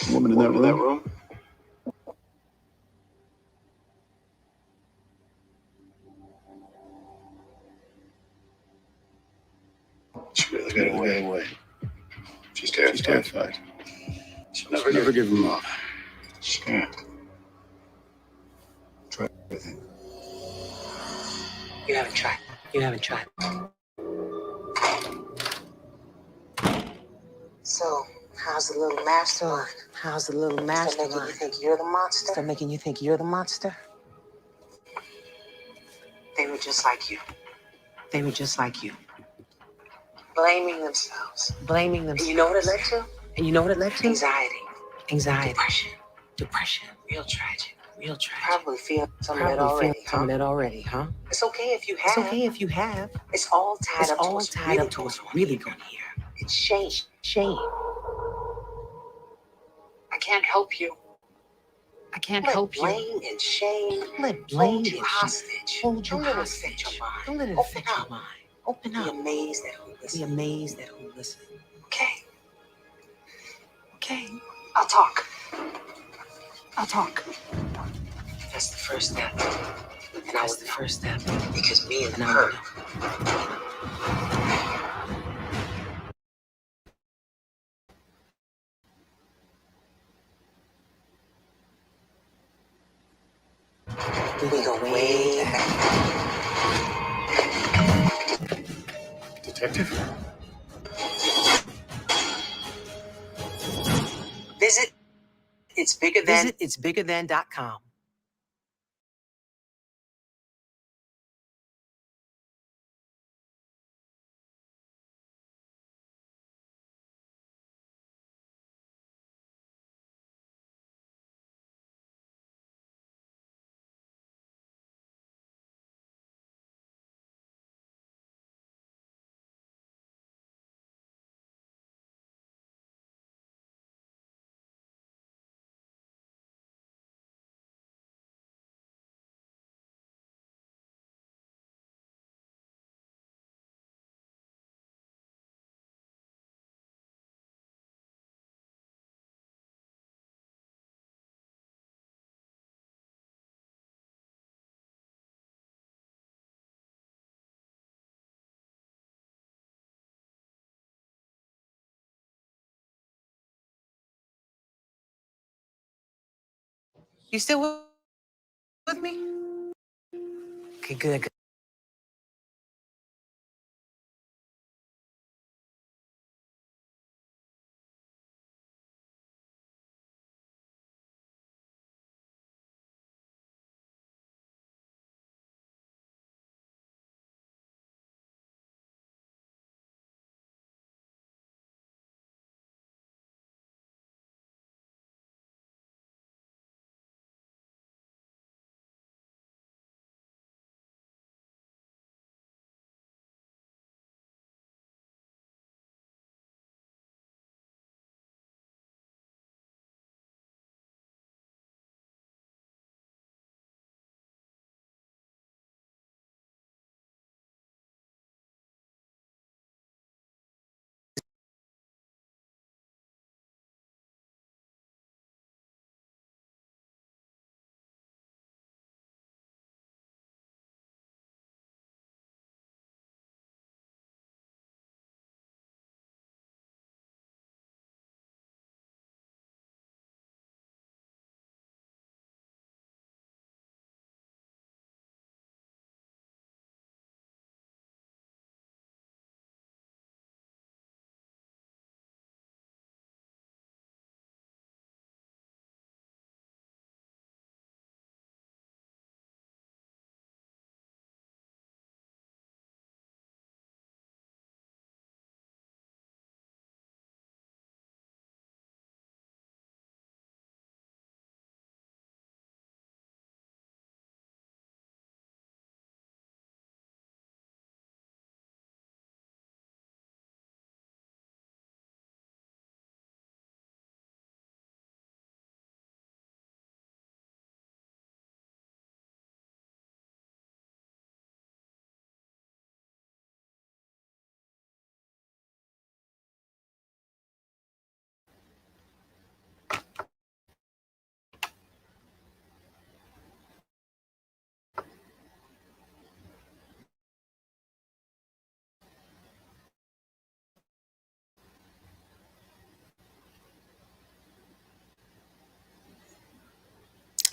The woman in that room? She really got away. She's terrified. She'll never give him up. She can't. Try everything. You haven't tried. So, how's the little mastermind? Still making you think you're the monster? They were just like you. Blaming themselves. And you know what it led to? Anxiety. Depression. Real tragic. Probably feel some of that already, huh? It's okay if you have. It's all tied up to what's really going here. It's shame. I can't help you. Blame and shame hold you hostage. Don't let it affect your mind. Open up. Be amazed at who listens. Okay. I'll talk. That's the first step. Because me and her. We go way back. Detective? Visit itsbiggerthan.com. You still with me? Okay, good.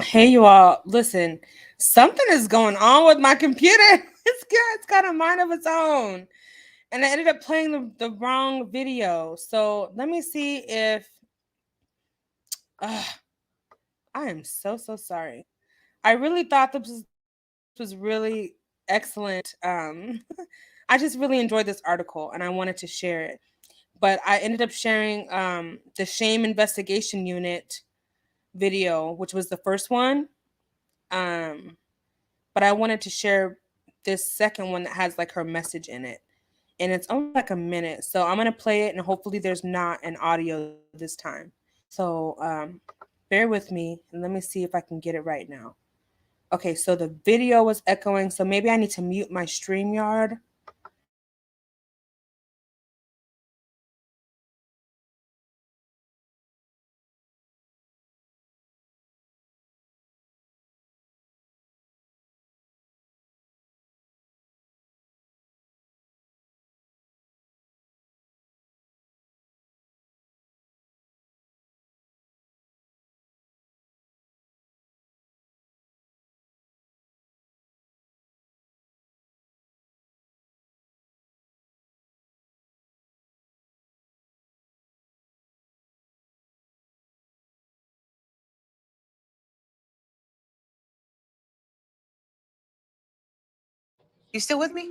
Hey, you all. Listen, something is going on with my computer. It's got a mind of its own. And I ended up playing the wrong video. So let me see if. Uh, I am so, so sorry. I really thought this was really excellent. I just really enjoyed this article and I wanted to share it. But I ended up sharing the shame investigation unit video, which was the first one. Um, but I wanted to share this second one that has like her message in it. And it's only like a minute. So I'm going to play it and hopefully there's not an audio this time. So bear with me and let me see if I can get it right now. Okay, so the video was echoing. So maybe I need to mute my StreamYard. You still with me?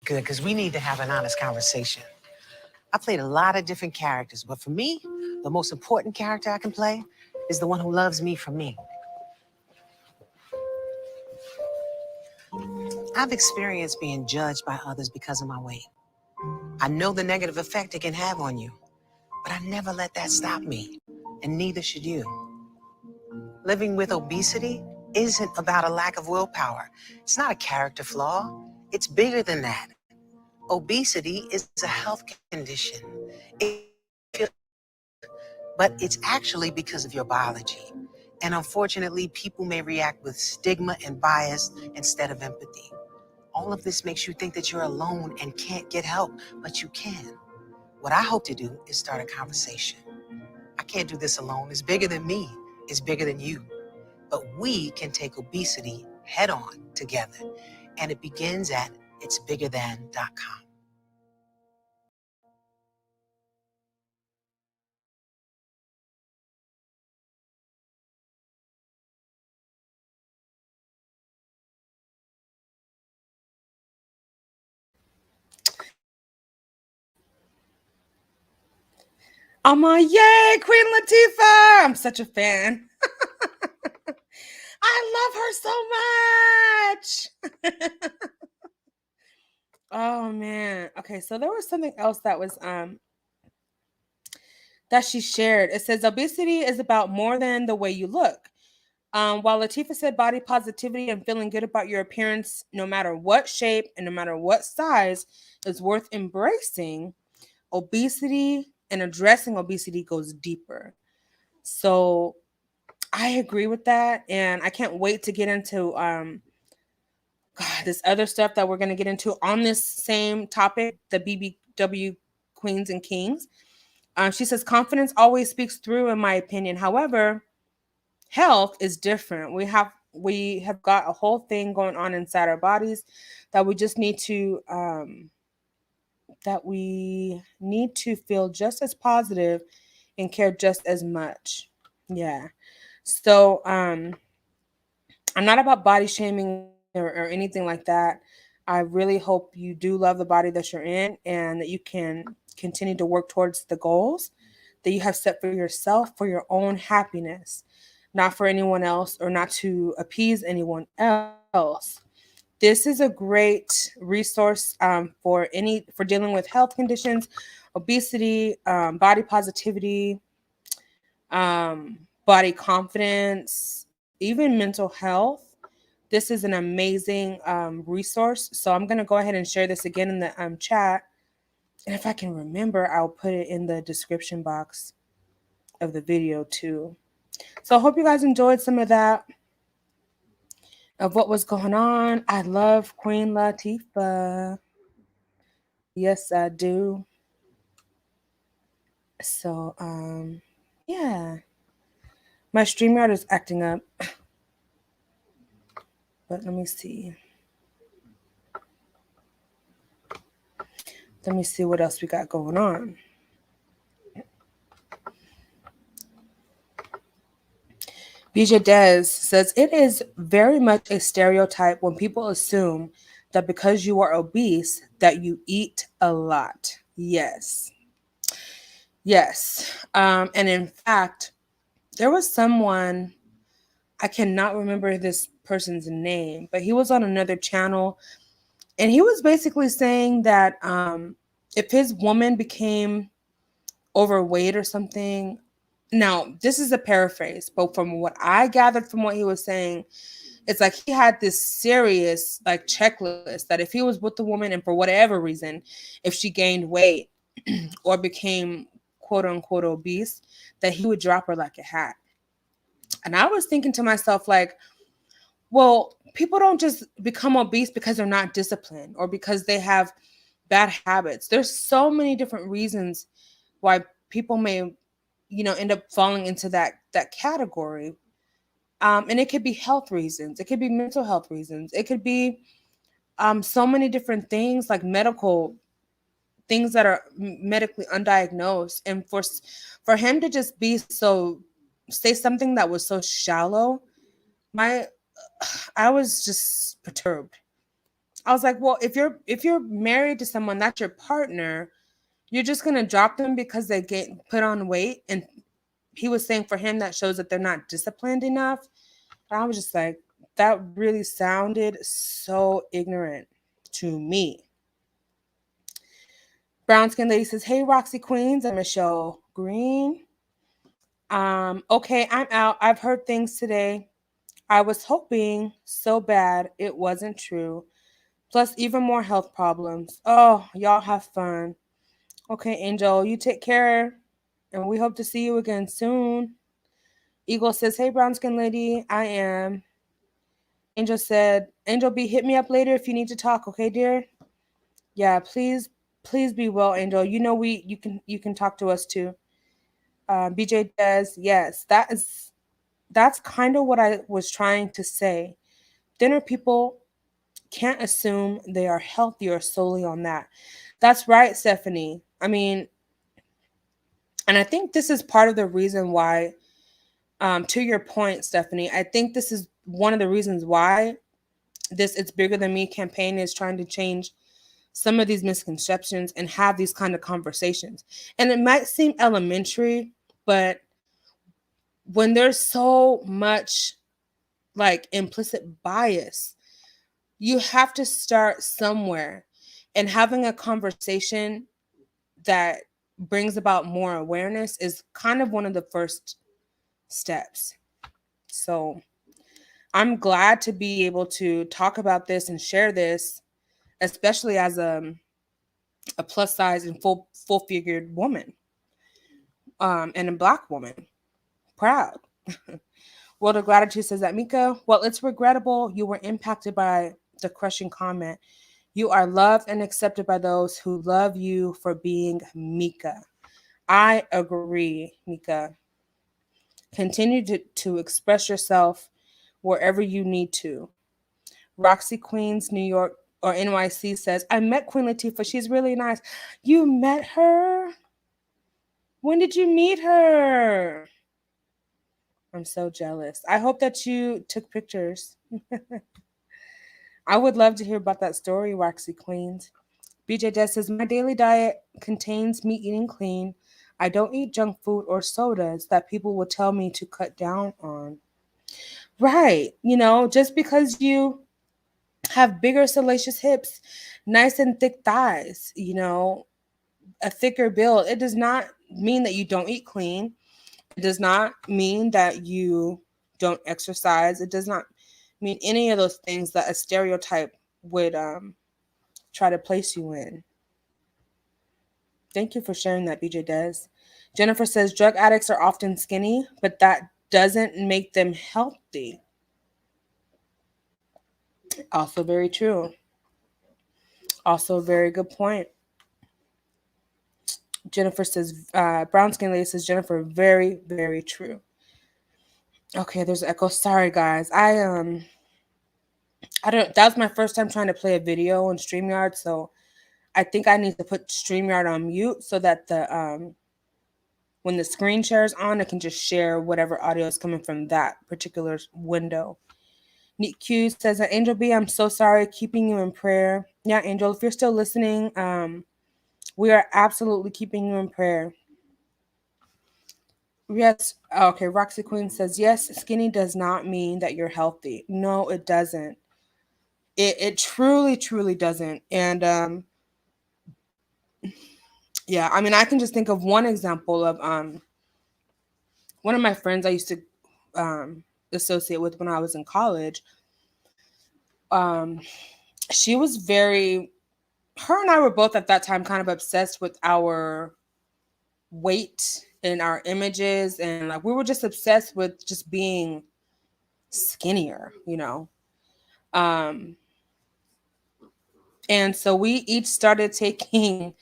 Good, because we need to have an honest conversation. I played a lot of different characters, but for me, the most important character I can play is the one who loves me for me. I've experienced being judged by others because of my weight. I know the negative effect it can have on you, but I never let that stop me, and neither should you. Living with obesity isn't about a lack of willpower. It's not a character flaw. It's bigger than that. Obesity is a health condition. It but it's actually because of your biology. And unfortunately, people may react with stigma and bias instead of empathy. All of this makes you think that you're alone and can't get help, but you can. What I hope to do is start a conversation. I can't do this alone. It's bigger than me. It's bigger than you. But we can take obesity head on together. And it begins at itsbiggerthan.com. I'm a yay, Queen Latifah. I'm such a fan. I love her so much. Oh man. Okay, so there was something else that she shared. It says obesity is about more than the way you look. While Latifah said body positivity and feeling good about your appearance, no matter what shape and no matter what size, is worth embracing, obesity and addressing obesity goes deeper. So I agree with that. And I can't wait to get into God, this other stuff that we're going to get into on this same topic, the BBW Queens and Kings. She says confidence always speaks through, in my opinion. However, health is different. We have got a whole thing going on inside our bodies that we just need to feel just as positive and care just as much. Yeah. So I'm not about body shaming or anything like that. I really hope you do love the body that you're in and that you can continue to work towards the goals that you have set for yourself for your own happiness, not for anyone else or not to appease anyone else. This is a great resource for dealing with health conditions, obesity, body positivity, body confidence, even mental health. This is an amazing resource. So I'm going to go ahead and share this again in the chat. And if I can remember, I'll put it in the description box of the video too. So I hope you guys enjoyed some of that, of what was going on. I love Queen Latifah. Yes, I do. So, yeah. My StreamYard is acting up. But let me see. Let me see what else we got going on. BJ Dez says it is very much a stereotype when people assume that because you are obese that you eat a lot. Yes. Yes. And in fact, there was someone, I cannot remember this person's name, but he was on another channel and he was basically saying that if his woman became overweight or something, now this is a paraphrase, but from what I gathered from what he was saying, it's like he had this serious like checklist that if he was with the woman and for whatever reason, if she gained weight or became quote unquote obese, that he would drop her like a hat. And I was thinking to myself, like, well, people don't just become obese because they're not disciplined or because they have bad habits. There's so many different reasons why people may, end up falling into that category. And it could be health reasons, it could be mental health reasons, it could be so many different things like medical things that are medically undiagnosed. And for him to just be so say something that was so shallow, my I was just perturbed. I was like, well, if you're married to someone, that's your partner, you're just gonna drop them because they get put on weight. And he was saying for him that shows that they're not disciplined enough. I was just like, that really sounded so ignorant to me. Brown Skin Lady says, hey, Roxy Queens and Michelle Green. Okay, I'm out. I've heard things today. I was hoping so bad it wasn't true. Plus, even more health problems. Oh, y'all have fun. Okay, Angel, you take care. And we hope to see you again soon. Eagle says, hey, Brown Skin Lady, I am. Angel said, Angel B, hit me up later if you need to talk, okay, dear? Yeah, please be well, Angel. You know you can talk to us too. BJ says, yes, that's kind of what I was trying to say. Thinner people can't assume they are healthier solely on that. That's right, Stephanie. I mean, and I think this is part of the reason why, to your point, Stephanie, I think this is one of the reasons why this It's Bigger Than Me campaign is trying to change some of these misconceptions and have these kind of conversations. And it might seem elementary, but when there's so much like implicit bias, you have to start somewhere. And having a conversation that brings about more awareness is kind of one of the first steps. So I'm glad to be able to talk about this and share this, especially as a plus size and full figured woman, and a Black woman. Proud. World of Gratitude says that, Mika, well, it's regrettable you were impacted by the crushing comment. You are loved and accepted by those who love you for being Mika. I agree, Mika. Continue to express yourself wherever you need to. Roxy Queens, New York or NYC says, I met Queen Latifah. She's really nice. You met her? When did you meet her? I'm so jealous. I hope that you took pictures. I would love to hear about that story, Roxy Queens. BJ Des says, my daily diet contains me eating clean. I don't eat junk food or sodas that people will tell me to cut down on. Right. Just because you have bigger salacious hips, nice and thick thighs, a thicker build, it does not mean that you don't eat clean. It does not mean that you don't exercise. It does not mean any of those things that a stereotype would try to place you in. Thank you for sharing that, BJ Des. Jennifer says drug addicts are often skinny, but that doesn't make them healthy. Also very true. Also a very good point. Jennifer says, brown skin lady says, Jennifer, very, very true. Okay, there's echo. Sorry, guys. I don't. That was my first time trying to play a video on StreamYard, so I think I need to put StreamYard on mute so that the when the screen shares on, it can just share whatever audio is coming from that particular window. Neat Q says, Angel B, I'm so sorry, keeping you in prayer. Yeah, Angel, if you're still listening, we are absolutely keeping you in prayer. Yes, okay. Roxy Queen says, yes, skinny does not mean that you're healthy. No, it doesn't. It truly, truly doesn't. And yeah, I mean, I can just think of one example of one of my friends I used to associate with when I was in college. Um, she was very, her and I were both at that time kind of obsessed with our weight and our images, and like we were just obsessed with just being skinnier, you know. Um, and so we each started taking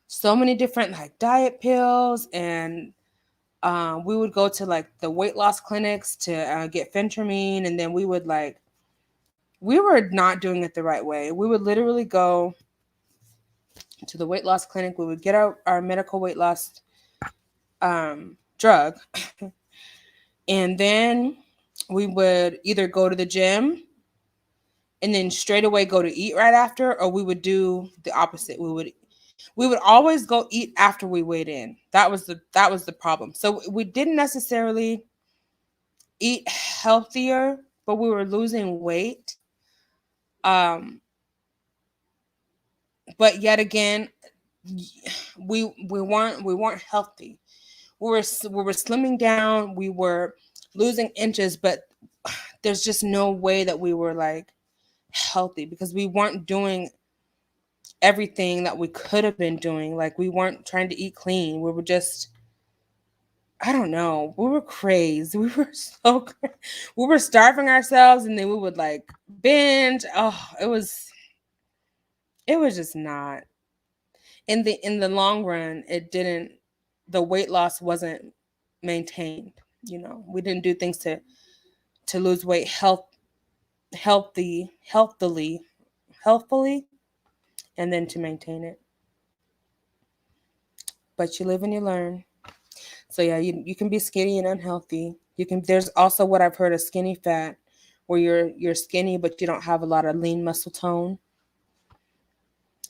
so many different like diet pills, and we would go to like the weight loss clinics to get phentermine, and then we would like we were not doing it the right way. We would literally go to the weight loss clinic. We would get our medical weight loss drug, and then we would either go to the gym and then straight away go to eat right after, or we would do the opposite. We would always go eat after we weighed in. That was the problem. So we didn't necessarily eat healthier, but we were losing weight. Um, but yet again, we weren't healthy. We were slimming down. We were losing inches, but there's just no way that we were like healthy because we weren't doing everything that we could have been doing. Like we weren't trying to eat clean. We were just, I don't know. We were crazed. We were we were starving ourselves, and then we would like binge. Oh, it was just not. In the long run, it didn't the weight loss wasn't maintained. You know, we didn't do things to lose weight healthfully, and then to maintain it. But you live and you learn. So yeah, you can be skinny and unhealthy. You can There's also what I've heard of skinny fat, where you're skinny but you don't have a lot of lean muscle tone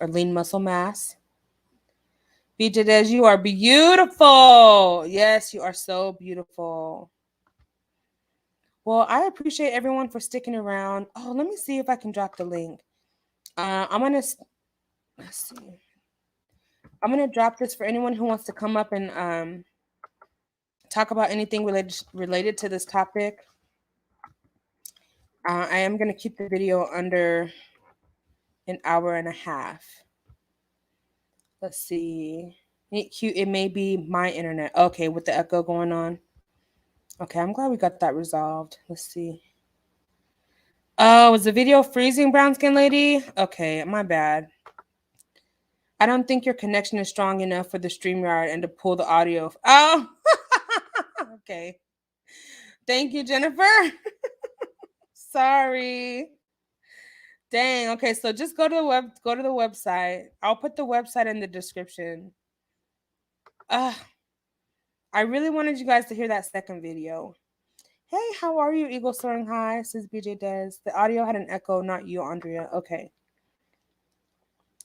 or lean muscle mass. BJ Des, you are beautiful. Yes, you are so beautiful. Well, I appreciate everyone for sticking around. Oh, let me see if I can drop the link. I'm gonna let's see. I'm gonna drop this for anyone who wants to come up and talk about anything related to this topic. I am gonna keep the video under an hour and a half. Let's see. It may be my internet. Okay, with the echo going on. Okay, I'm glad we got that resolved. Let's see. Oh, was the video freezing, brown skin lady? Okay, my bad. I don't think your connection is strong enough for the StreamYard and to pull the audio. Oh, okay. Thank you, Jennifer. Sorry. Dang. Okay, so just go to the website. I'll put the website in the description. I really wanted you guys to hear that second video. Hey, how are you, Eagle Soaring High? Says BJ Des. The audio had an echo, not you, Andrea. Okay.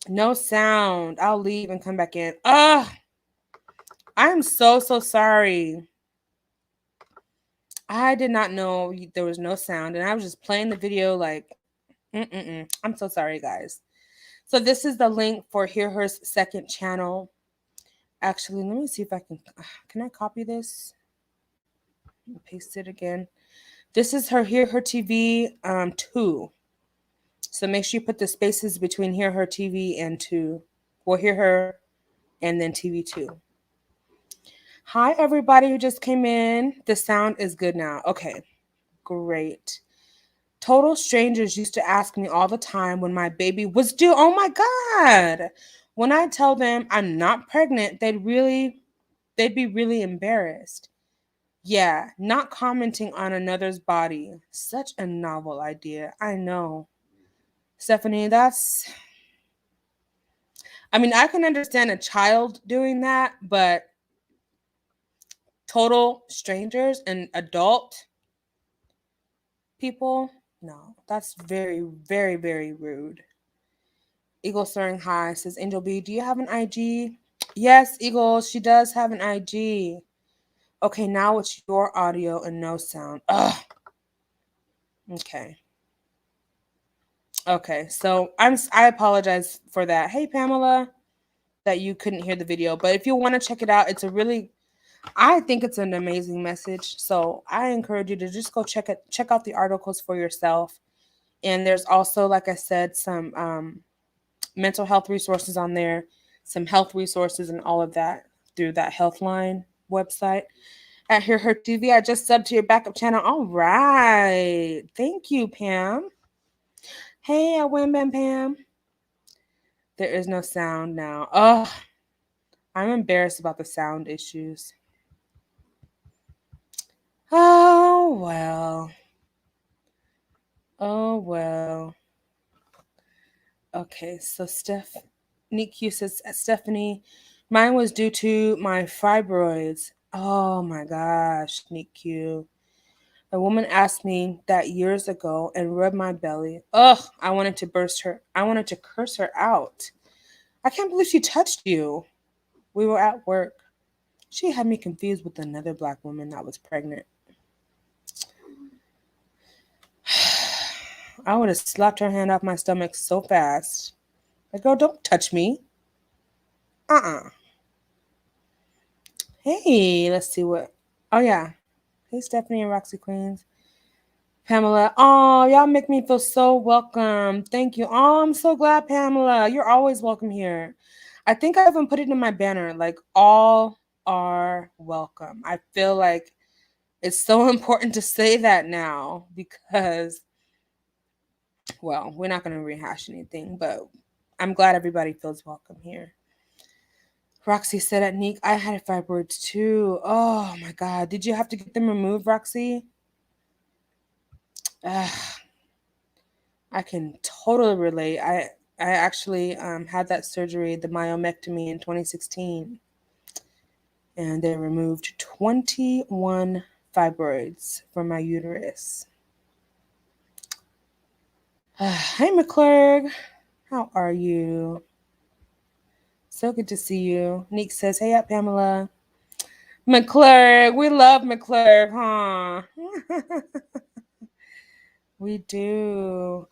No sound. I'll leave and come back in. I'm so sorry. I did not know there was no sound, and I was just playing the video like, I'm so sorry, guys. So this is the link for Hear Her's second channel. Actually, let me see if I can I copy this? Paste it again. This is her Hear Her TV 2. So make sure you put the spaces between Hear Her TV and 2. Well, Hear Her and then TV 2. Hi, everybody who just came in. The sound is good now. Okay, great. Total strangers used to ask me all the time when my baby was due. Oh my God. When I tell them I'm not pregnant, they'd be really embarrassed. Yeah, not commenting on another's body. Such a novel idea. I know. Stephanie, I mean, I can understand a child doing that, but total strangers and adult people, no, that's very, very, very rude. Eagle Soaring High says, Angel B, do you have an IG? Yes, Eagle, she does have an IG. Okay, now it's your audio and no sound. Ugh. Okay. Okay, so I apologize for that. Hey Pamela, that you couldn't hear the video, but if you want to check it out, I think it's an amazing message. So I encourage you to just go check out the articles for yourself. And there's also, like I said, some mental health resources on there, some health resources and all of that through that Healthline website. At Hear Her TV, I just subbed to your backup channel. All right. Thank you, Pam. Hey, Wham Bam Pam. There is no sound now. Oh, I'm embarrassed about the sound issues. Oh, well. Oh, well. Okay, so Nick Q says, Stephanie, mine was due to my fibroids. Oh my gosh, Nick Q. A woman asked me that years ago and rubbed my belly. Ugh, I wanted to burst her. I wanted to curse her out. I can't believe she touched you. We were at work. She had me confused with another black woman that was pregnant. I would have slapped her hand off my stomach so fast. Like, girl, don't touch me. Uh-uh. Hey, let's see what. Oh, yeah. Hey, Stephanie and Roxy Queens. Pamela. Oh, y'all make me feel so welcome. Thank you. Oh, I'm so glad, Pamela. You're always welcome here. I think I even put it in my banner, like, all are welcome. I feel like it's so important to say that now because, well, we're not going to rehash anything, but I'm glad everybody feels welcome here. Roxy said at Neek, I had fibroids too. Oh my God. Did you have to get them removed, Roxy? I can totally relate. I actually had that surgery, the myomectomy, in 2016. And they removed 21 fibroids from my uterus. Hey, McClurg. How are you? So good to see you. Neek says, hey up, Pamela. McClurg. We love McClurg, huh? We do.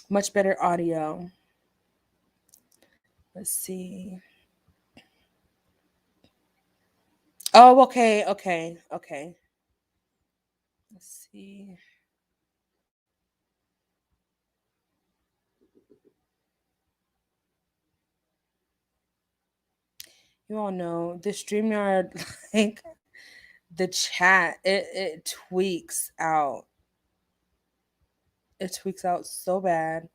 Much better audio. Let's see. Oh, okay. Let's see. You all know the StreamYard, like the chat, it tweaks out. It tweaks out so bad.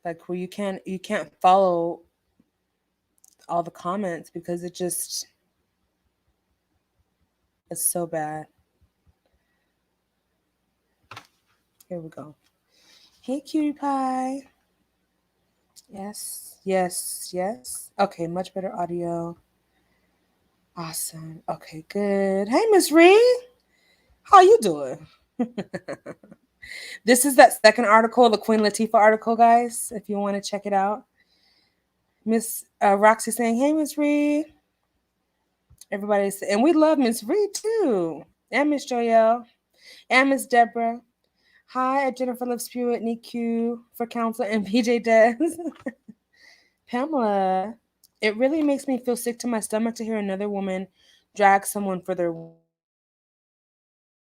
Like where you can't follow all the comments because it's so bad. Here we go. Hey cutie pie. Yes. Okay, much better audio. Awesome. Okay, good. Hey Miss Reed. How you doing? This is that second article, the Queen Latifah article, guys, if you want to check it out. Miss Roxy saying, hey, Miss Reed. Everybody's, and we love Miss Reed too. And Miss Joelle. And Miss Deborah. Hi, at Jennifer Love Spew at NICU for counsel and PJ Des. Pamela, it really makes me feel sick to my stomach to hear another woman drag someone for their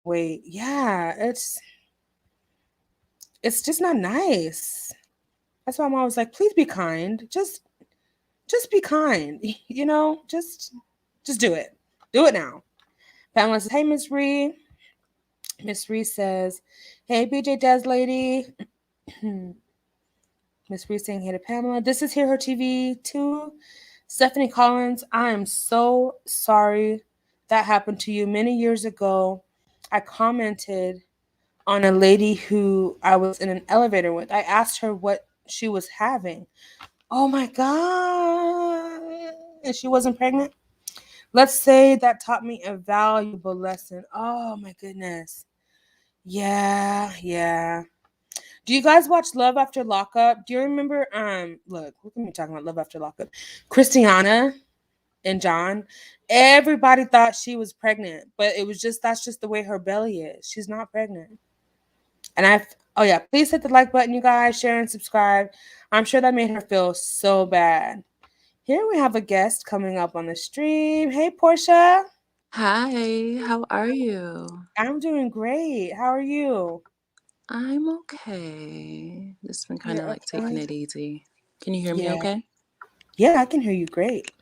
weight. Yeah, it's just not nice. That's why I'm always like, please be kind. Just be kind. You know, just do it. Do it now. Pamela says, hey, Miss Ree. Miss Ree says, hey, BJ Des lady. Miss Reese saying hey to Pamela. This is Hear Her TV too. Stephanie Collins, I am so sorry that happened to you many years ago. I commented on a lady who I was in an elevator with. I asked her what she was having. Oh my God. And she wasn't pregnant? Let's say that taught me a valuable lesson. Oh my goodness. Yeah, yeah. Do you guys watch Love After Lockup? Do you remember look at me talking about Love After Lockup. Christiana and John, everybody thought she was pregnant, but it was just that's just the way her belly is. She's not pregnant. And oh yeah, please hit the like button, you guys, share and subscribe. I'm sure that made her feel so bad. Here we have a guest coming up on the stream. Hey Portia. Hi, how are you? I'm doing great. How are you? I'm okay. Just been kind You're of like taking okay? it easy. Can you hear me Yeah. okay? Yeah, I can hear you great.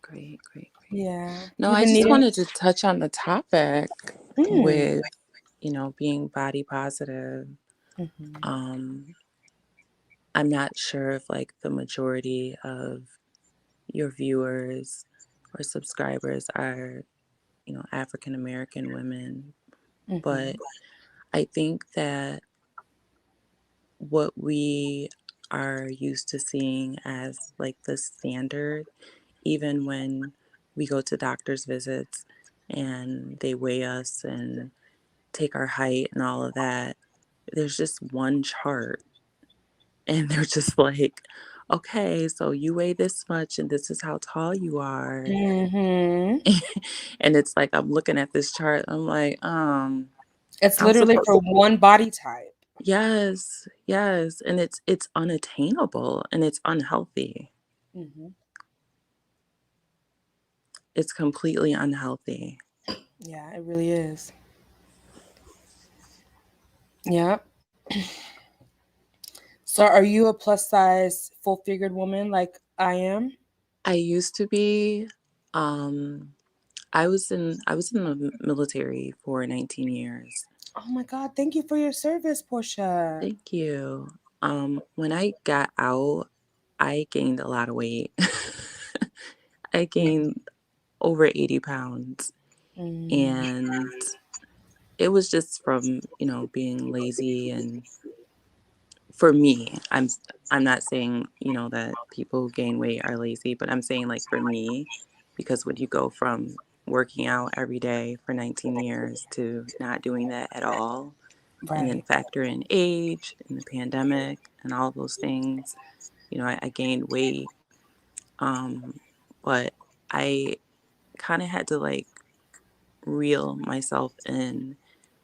Great, great, great. Yeah. No, You've I been just needing. wanted to touch on the topic Mm. with, being body positive. Hmm. Um, I'm not sure if like the majority of your viewers or subscribers are, African American women, but Hmm. I think that what we are used to seeing as like the standard, even when we go to doctor's visits and they weigh us and take our height and all of that, there's just one chart and they're just like, okay, so you weigh this much and this is how tall you are. Hmm. And it's like I'm looking at this chart, I'm like, It's I'm literally supposed for one body type. yes, yes, and it's unattainable and it's unhealthy. Hmm. It's completely unhealthy. Yeah, it really is. Yep. So, are you a plus size, full figured woman like I am? I used to be um I was in the military for 19 years. Oh my God! Thank you for your service, Portia. Thank you. When I got out, I gained a lot of weight. I gained over 80 pounds Mm-hmm. and it was just from, being lazy. And for me, I'm not saying, that people who gain weight are lazy, but I'm saying like for me, because when you go from working out every day for 19 years to not doing that at all, and then Right. factor in age and the pandemic and all those things, I gained weight. Um, but I kind of had to like reel myself in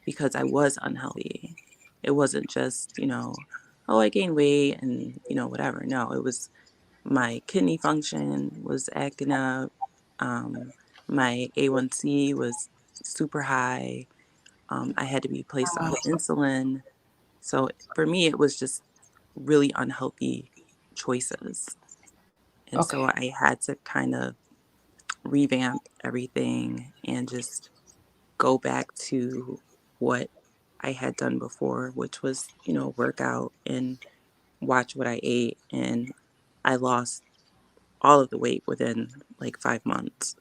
because I was unhealthy. It wasn't just, oh, I gained weight and, whatever. No, it was my kidney function was acting up. Um, my A1C was super high. I had to be placed on insulin. So for me, it was just really unhealthy choices. And Okay. so I had to kind of revamp everything and just go back to what I had done before, which was, work out and watch what I ate. And I lost all of the weight within like 5 months.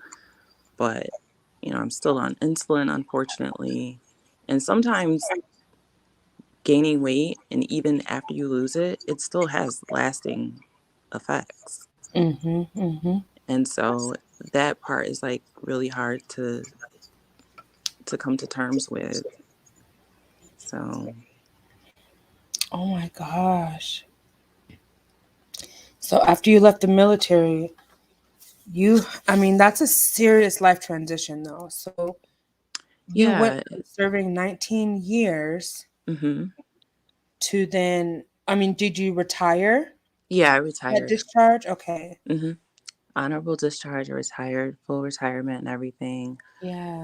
But, I'm still on insulin, unfortunately. And sometimes gaining weight, and even after you lose it, it still has lasting effects. Mm-hmm. Mm-hmm. And so that part is like really hard to come to terms with. So Oh my gosh. So after you left the military, I mean, that's a serious life transition though. So you went yeah. from serving 19 years Hmm. to then, I mean, did you retire Yeah, I at retired. discharge? Okay. Hmm. Honorable discharge. I retired, full retirement and everything. Yeah.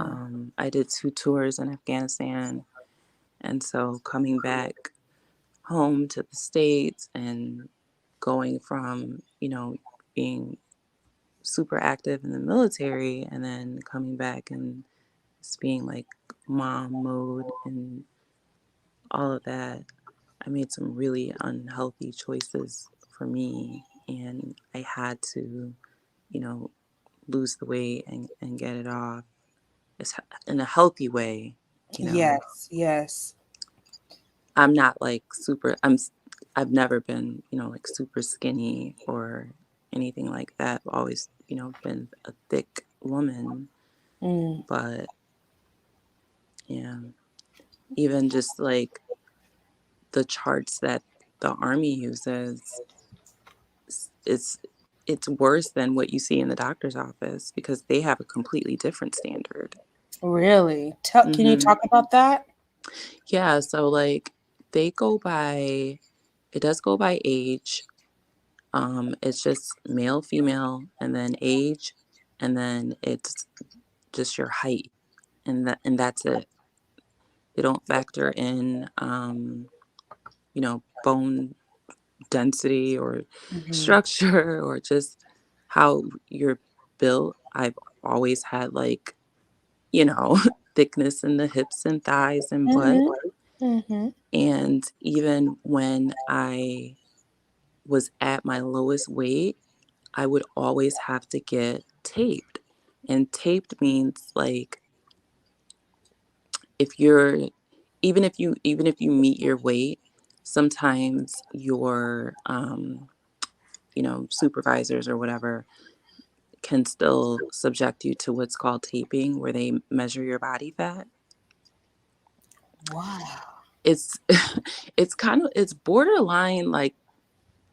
I did 2 tours in Afghanistan. And so coming back home to the States and going from, being super active in the military and then coming back and just being like mom mode and all of that. I made some really unhealthy choices for me, and I had to, you know, lose the weight and get it off. It's in a healthy way, you know. Yes, yes. I'm not like super, I've never been, you know, like super skinny or anything like that. I've always, you know, been a thick woman, Mm, but yeah, even just like the charts that the army uses, it's it's worse than what you see in the doctor's office because they have a completely different standard. really? Can you Hmm. talk about that? Yeah, so like they go by, it does go by age. It's just male, female, and then age, and then it's just your height, and that's it. They don't factor in, you know, bone density or Hmm. structure or just how you're built. I've always had like, you know, thickness in the hips and thighs and butt. Hmm. Hmm. And even when I was at my lowest weight, I would always have to get taped. And taped means like if you're even if you meet your weight, sometimes your you know, supervisors or whatever can still subject you to what's called taping, where they measure your body fat. Wow. It's it's kind of, it's borderline like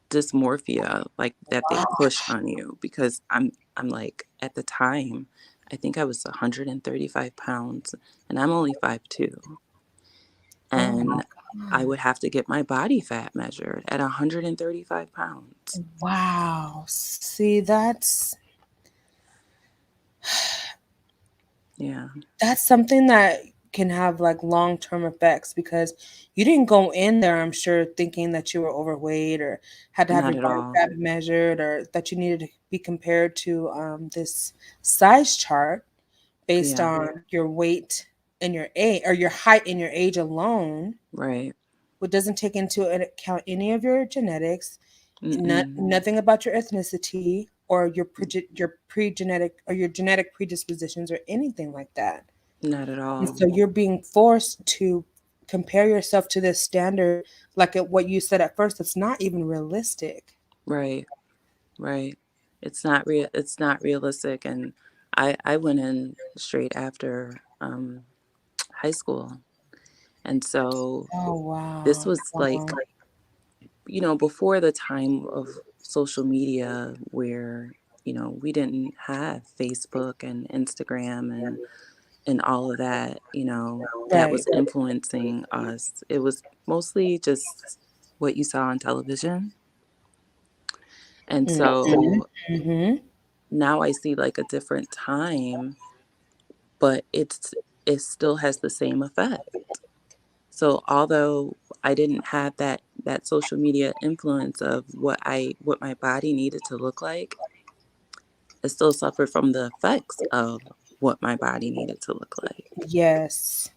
dysmorphia, like that they Wow. push on you, because I'm like, at the time I think I was 135 pounds and I'm only 5'2", Oh my and I God. would have to get my body fat measured at 135 pounds. Wow. See, Yeah, that's something that can have like long-term effects because you didn't go in there, I'm sure, thinking that you were overweight or had to have not your at body all. fat measured or that you needed to be compared to this size chart based Yeah, on your weight and your age or your height and your age alone, right. which doesn't take into account any of your genetics, Mm-mm. nothing about your ethnicity or your pre-genetic or your genetic predispositions or anything like that. Not at And all. so you're being forced to compare yourself to this standard, like what you said at first, it's not even realistic. Right, right. It's not realistic, and I went in straight after high school. And so Oh, this wow. was Wow. like, you know, before the time of social media where, you know, we didn't have Facebook and Instagram and all of that, you know, that Right. was influencing us. It was mostly just what you saw on television. And Mm-hmm. so Mm-hmm. now I see like a different time, but it still has the same effect. So although I didn't have that social media influence of what my body needed to look like, I still suffered from the effects of what my body needed to look like. Yes.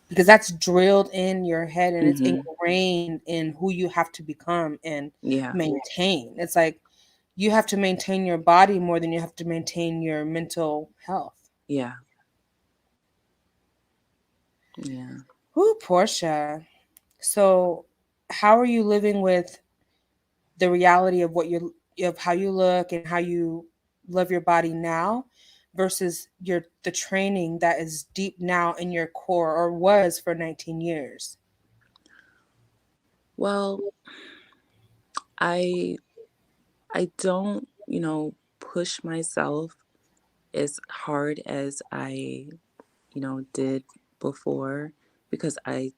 Because that's drilled in your head and it's Hmm. ingrained in who you have to become and Yeah, maintain. It's like you have to maintain your body more than you have to maintain your mental health. yeah, yeah. Ooh, Portia. So, how are you living with the reality of of how you look and how you love your body now versus the training that is deep now in your core or was for 19 years? Well, I I don't, you know, push myself as hard as I, you know, did before, because I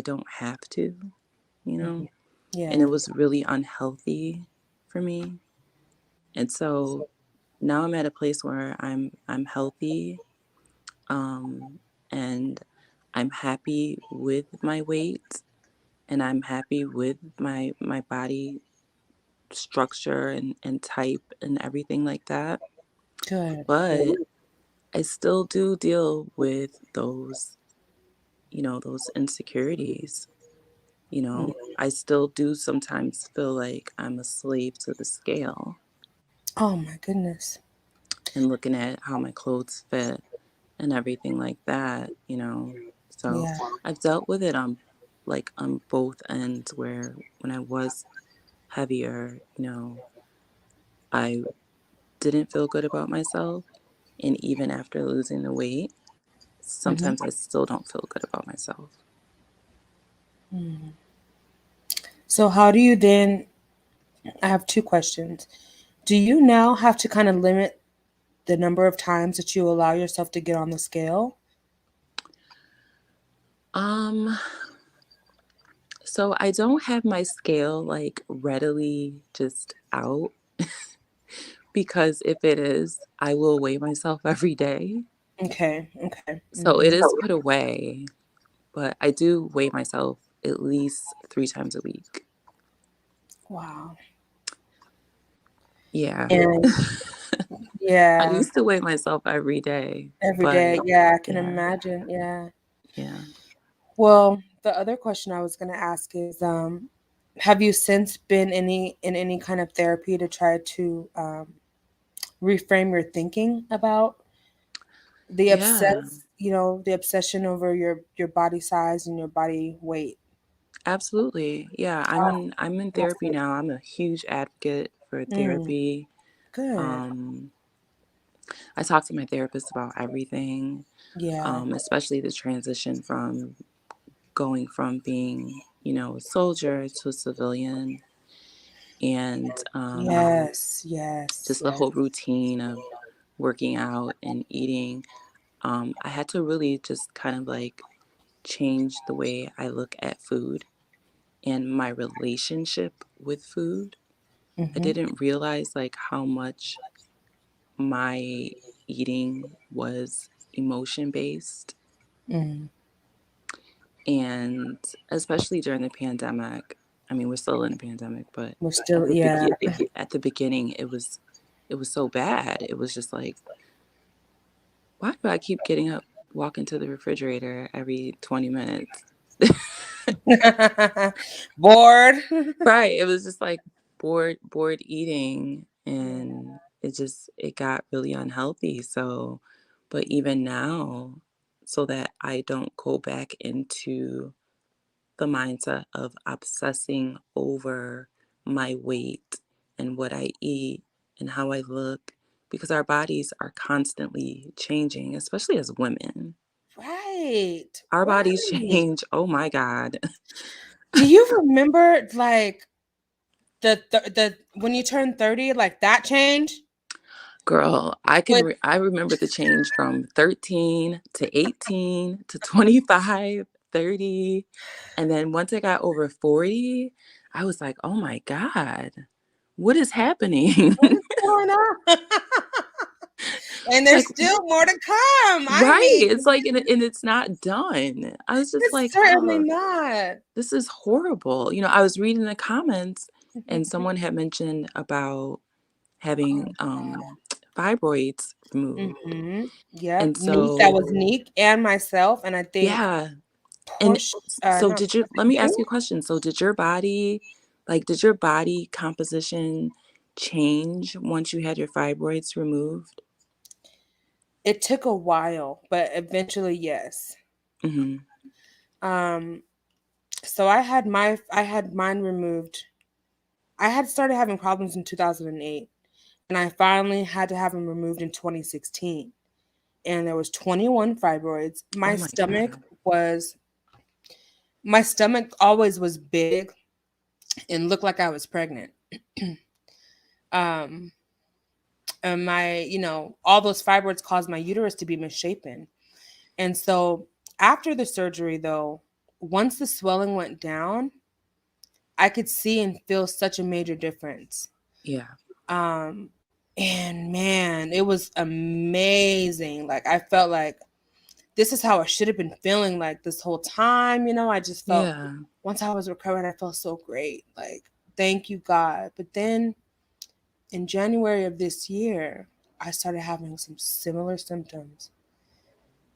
don't have to, you know. Mhm. And Yeah, it was really unhealthy for me. And so now I'm at a place where I'm healthy, um and I'm happy with my weight, and I'm happy with my body structure and type and everything like that. good. But I still do deal with those, you know, those insecurities. You know, I still do sometimes feel like I'm a slave to the scale Oh my goodness. and looking at how my clothes fit and everything like that, you know. So Yeah. I've dealt with it on both ends, where when I was heavier, you know, I didn't feel good about myself. And even after losing the weight, Mm-hmm. sometimes I still don't feel good about myself. So how do you then? I have two questions. Do you now have to kind of limit the number of times that you allow yourself to get on the scale? Um, so I don't have my scale like readily just out because if it is, I will weigh myself every day. Okay. Okay. So Mm-hmm. it is put away, but I do weigh myself at least 3 times a week. Wow. Yeah. And I yeah, used to weigh myself every day, every but day. Yeah, I can yeah, imagine. Yeah. yeah. Well, the other question I was going to ask is, have you since been in any kind of therapy to try to reframe your thinking about the Yeah, the obsession over your body size and your body weight? absolutely. Yeah, I'm in That's therapy good. now. I'm a huge advocate for Mm, therapy. good. Um, I talk to my therapist about everything, Yeah. especially the transition from going from being, a soldier to a civilian, and Yes. Yes. just the Yes. whole routine of working out and eating. I had to really just kind of like change the way I look at food and my relationship with food. I Mm-hmm. didn't realize like how much my eating was emotion based. Mm. And especially during the pandemic, I mean, we're still in a pandemic, but We're at still, the yeah. at the beginning, it was so bad. It was just like, why do I keep getting up, walking to the refrigerator every 20 minutes? Bored. Right. It was just like bored eating, and it got really unhealthy. So, but even now, so that I don't go back into the mindset of obsessing over my weight and what I eat and how I look, because our bodies are constantly changing, especially as women. Right. Our bodies Right. change. Oh my God. Do you remember like the when you turned 30, like that change? Girl, With I remember the change from 13 to 18 to 25, 30. And then once I got over 40, I was like, "Oh my God. What is happening?" what is going on? And there's Like, still more to come. I right. mean, It's like, and it's not done. I was just it's like, certainly "Oh, not. this is horrible." I was reading the comments, and someone had mentioned about having fibroids removed. Mm-hmm. Yep. And Neek. That so, was Neek and myself, and I think yeah. And push. so Not let me ask you. you a question. So did your body composition change once you had your fibroids removed? It took a while, but eventually, yes. Mm-hmm. Um. So I had mine removed. I had started having problems in 2008, and I finally had to have them removed in 2016. And there was 21 fibroids. Oh my God. My stomach always was big and looked like I was pregnant. um and all those fibroids caused my uterus to be misshapen. And so after the surgery though, once the swelling went down, I could see and feel such a major difference. Yeah. um and man, it was amazing. Like I felt like this is how I should have been feeling like this whole time. I just felt, Yeah. once I was recovering, I felt so great. Like, thank you, God. But then in January of this year, I started having some similar symptoms.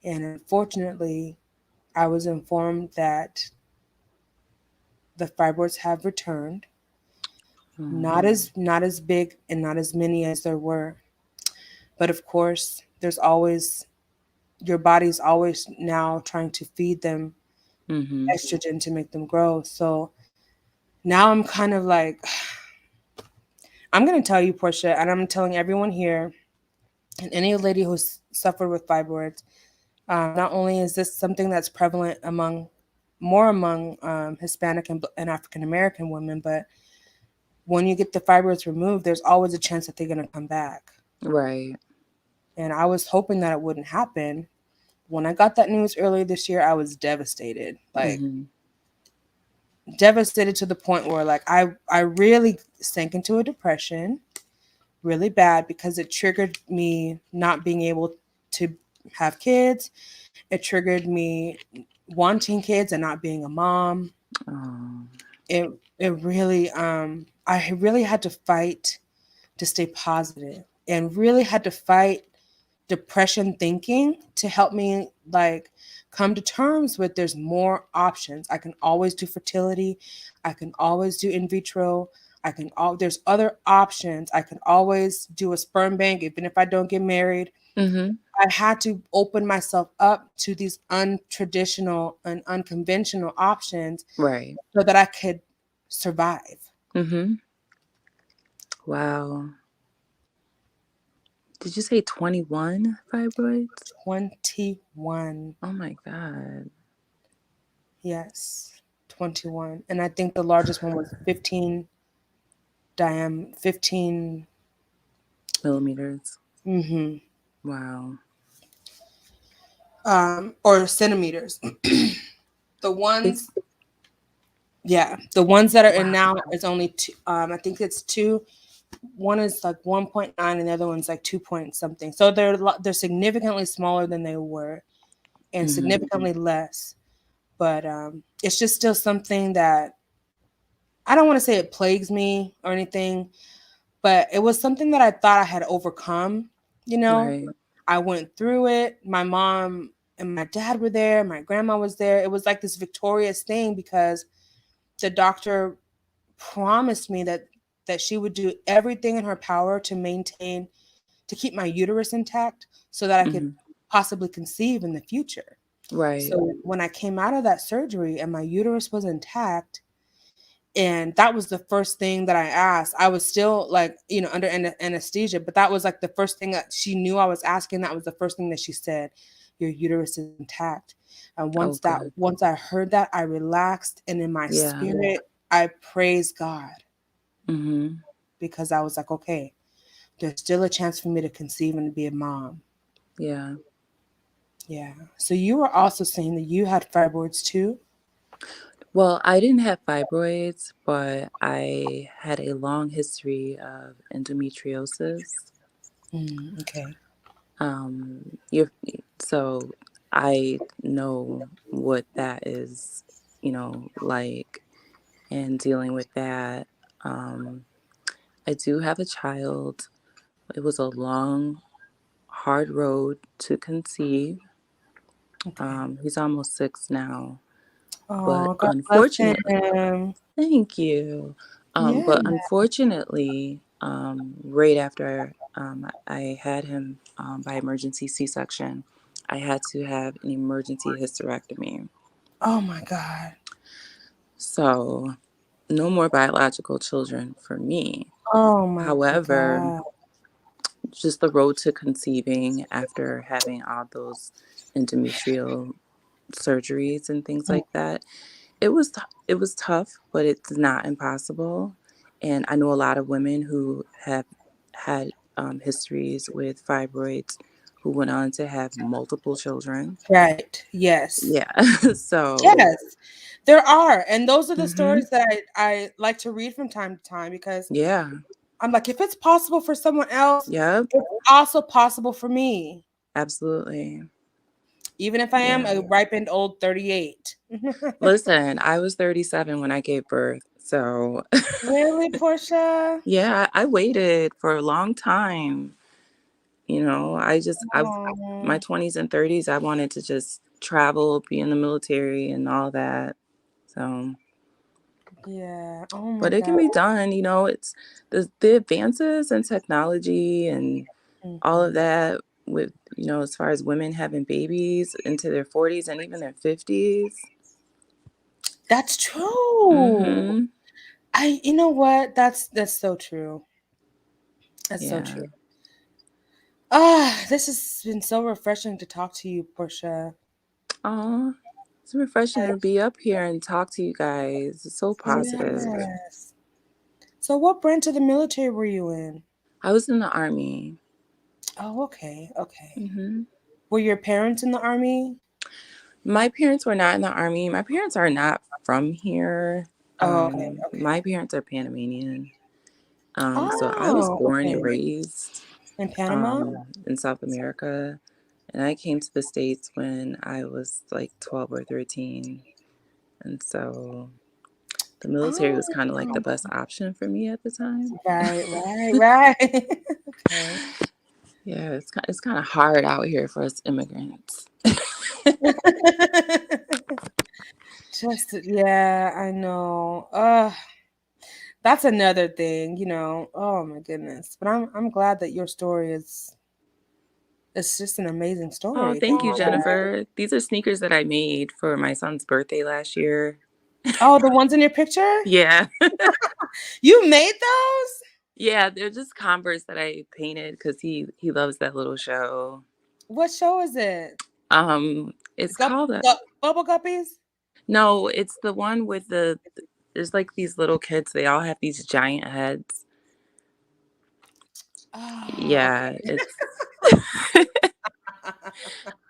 And unfortunately, I was informed that the fibroids have returned. Mm. Not as big and not as many as there were. But of course, there's always your body's always now trying to feed them Mm-hmm. estrogen to make them grow. So now I'm kind of like, I'm going to tell you, Portia, and I'm telling everyone here and any lady who's suffered with fibroids, not only is this something that's prevalent among Hispanic and African American women, but when you get the fibroids removed, there's always a chance that they're going to come back. Right. And I was hoping that it wouldn't happen. When I got that news earlier this year, I was devastated. Like, Mm-hmm. devastated to the point where like I really sank into a depression really bad because it triggered me not being able to have kids. It triggered me wanting kids and not being a mom. Oh. It really I really had to fight to stay positive and really had to fight depression thinking to help me like come to terms with there's more options. I can always do fertility. I can always do in vitro. There's other options. I can always do a sperm bank even if I don't get married. Mm-hmm. I had to open myself up to these untraditional and unconventional options Right. so that I could survive. Mm-hmm. Wow. Did you say 21 fibroids? 21. Oh my God. Yes. 21. And I think the largest one was 15 15 Millimeters. mm-hmm, Wow. or centimeters. The It's ones, yeah, the ones that are in wow. now is only two. I think it's two. One is like 1.9, and the other one's like 2 point something. So they're significantly smaller than they were, and Mm-hmm. significantly less. But it's just still something that I don't want to say it plagues me or anything, but it was something that I thought I had overcome. You know, Right. I went through it. My mom and my dad were there. My grandma was there. It was like this victorious thing because the doctor promised me that she would do everything in her power to keep my uterus intact so that I could Mm-hmm. possibly conceive in the future. Right. So when I came out of that surgery and my uterus was intact, and that was the first thing that I asked. I was still like, under anesthesia, but that was like the first thing that she knew I was asking. That was the first thing that she said, "Your uterus is intact." And Oh, good. once I heard that, I relaxed, and in my Yeah. spirit, I praised God Mm-hmm. because I was like, okay, there's still a chance for me to conceive and be a mom. Yeah. Yeah. So you were also saying that you had fibroids too. Well, I didn't have fibroids, but I had a long history of endometriosis. Okay. You're so I know what that is, like, and dealing with that. Um, I do have a child. It was a long, hard road to conceive. Okay. He's almost 6 now, but Oh, God bless unfortunately, him. thank you. Yeah. But unfortunately, right after I had him by emergency C-section, I had to have an emergency hysterectomy. Oh my God. So no more biological children for me. Oh my However, God. just the road to conceiving after having all those endometrial surgeries and things Mm. like that, it was tough, but it's not impossible. And I know a lot of women who have had histories with fibroids who went on to have multiple children. Right. Yes. Yeah. So, Yes. There are. And those are the hmm, stories that I like to read from time to time because yeah. I'm like, if it's possible for someone else, Yep. it's also possible for me. Absolutely. Even if I am Yeah. a ripened old 38. Listen, I was 37 when I gave birth. So, Really, Portia? yeah, I waited for a long time. My Oh, 20s and 30s, I wanted to just travel, be in the military and all that. So, Yeah. Oh my But it can God. be done. It's the advances in technology and all of Hmm. that with, as far as women having babies into their 40s and even their 50s. That's true. Mm-hmm. You know what? That's so true. That's so Yeah. true. Ah, this has been so refreshing to talk to you, Portia. Oh, it's refreshing to be up here and talk to you guys. It's so positive. Yes. So, what branch of the military were you in? I was in the Army. Oh, okay, okay. Hmm. Were your parents in the army? My parents were not in the Army. My parents are not from here. Oh, okay, My okay. parents are Panamanian. So I was Oh, born and okay. raised In Panama? in South America. And I came to the States when I was like 12 or 13. And so the military was kind of like the Oh, best option for me at the time. right, right, right. Okay. Yeah, it's kind of hard out here for us immigrants. Just yeah, I know. That's another thing, you know. Oh my goodness. But I'm glad that your story is it's just an amazing Oh, story. thank Thank you you, for that. Jennifer. These are sneakers that I made for my son's birthday last year. Oh, the ones in your picture? Yeah. You made those? Yeah, they're just Converse that I painted because he loves that little show. What show is it? It's called Bubble Guppies? no, it's the one with there's like these little kids. They all have these giant heads. Oh, Yeah, okay. it's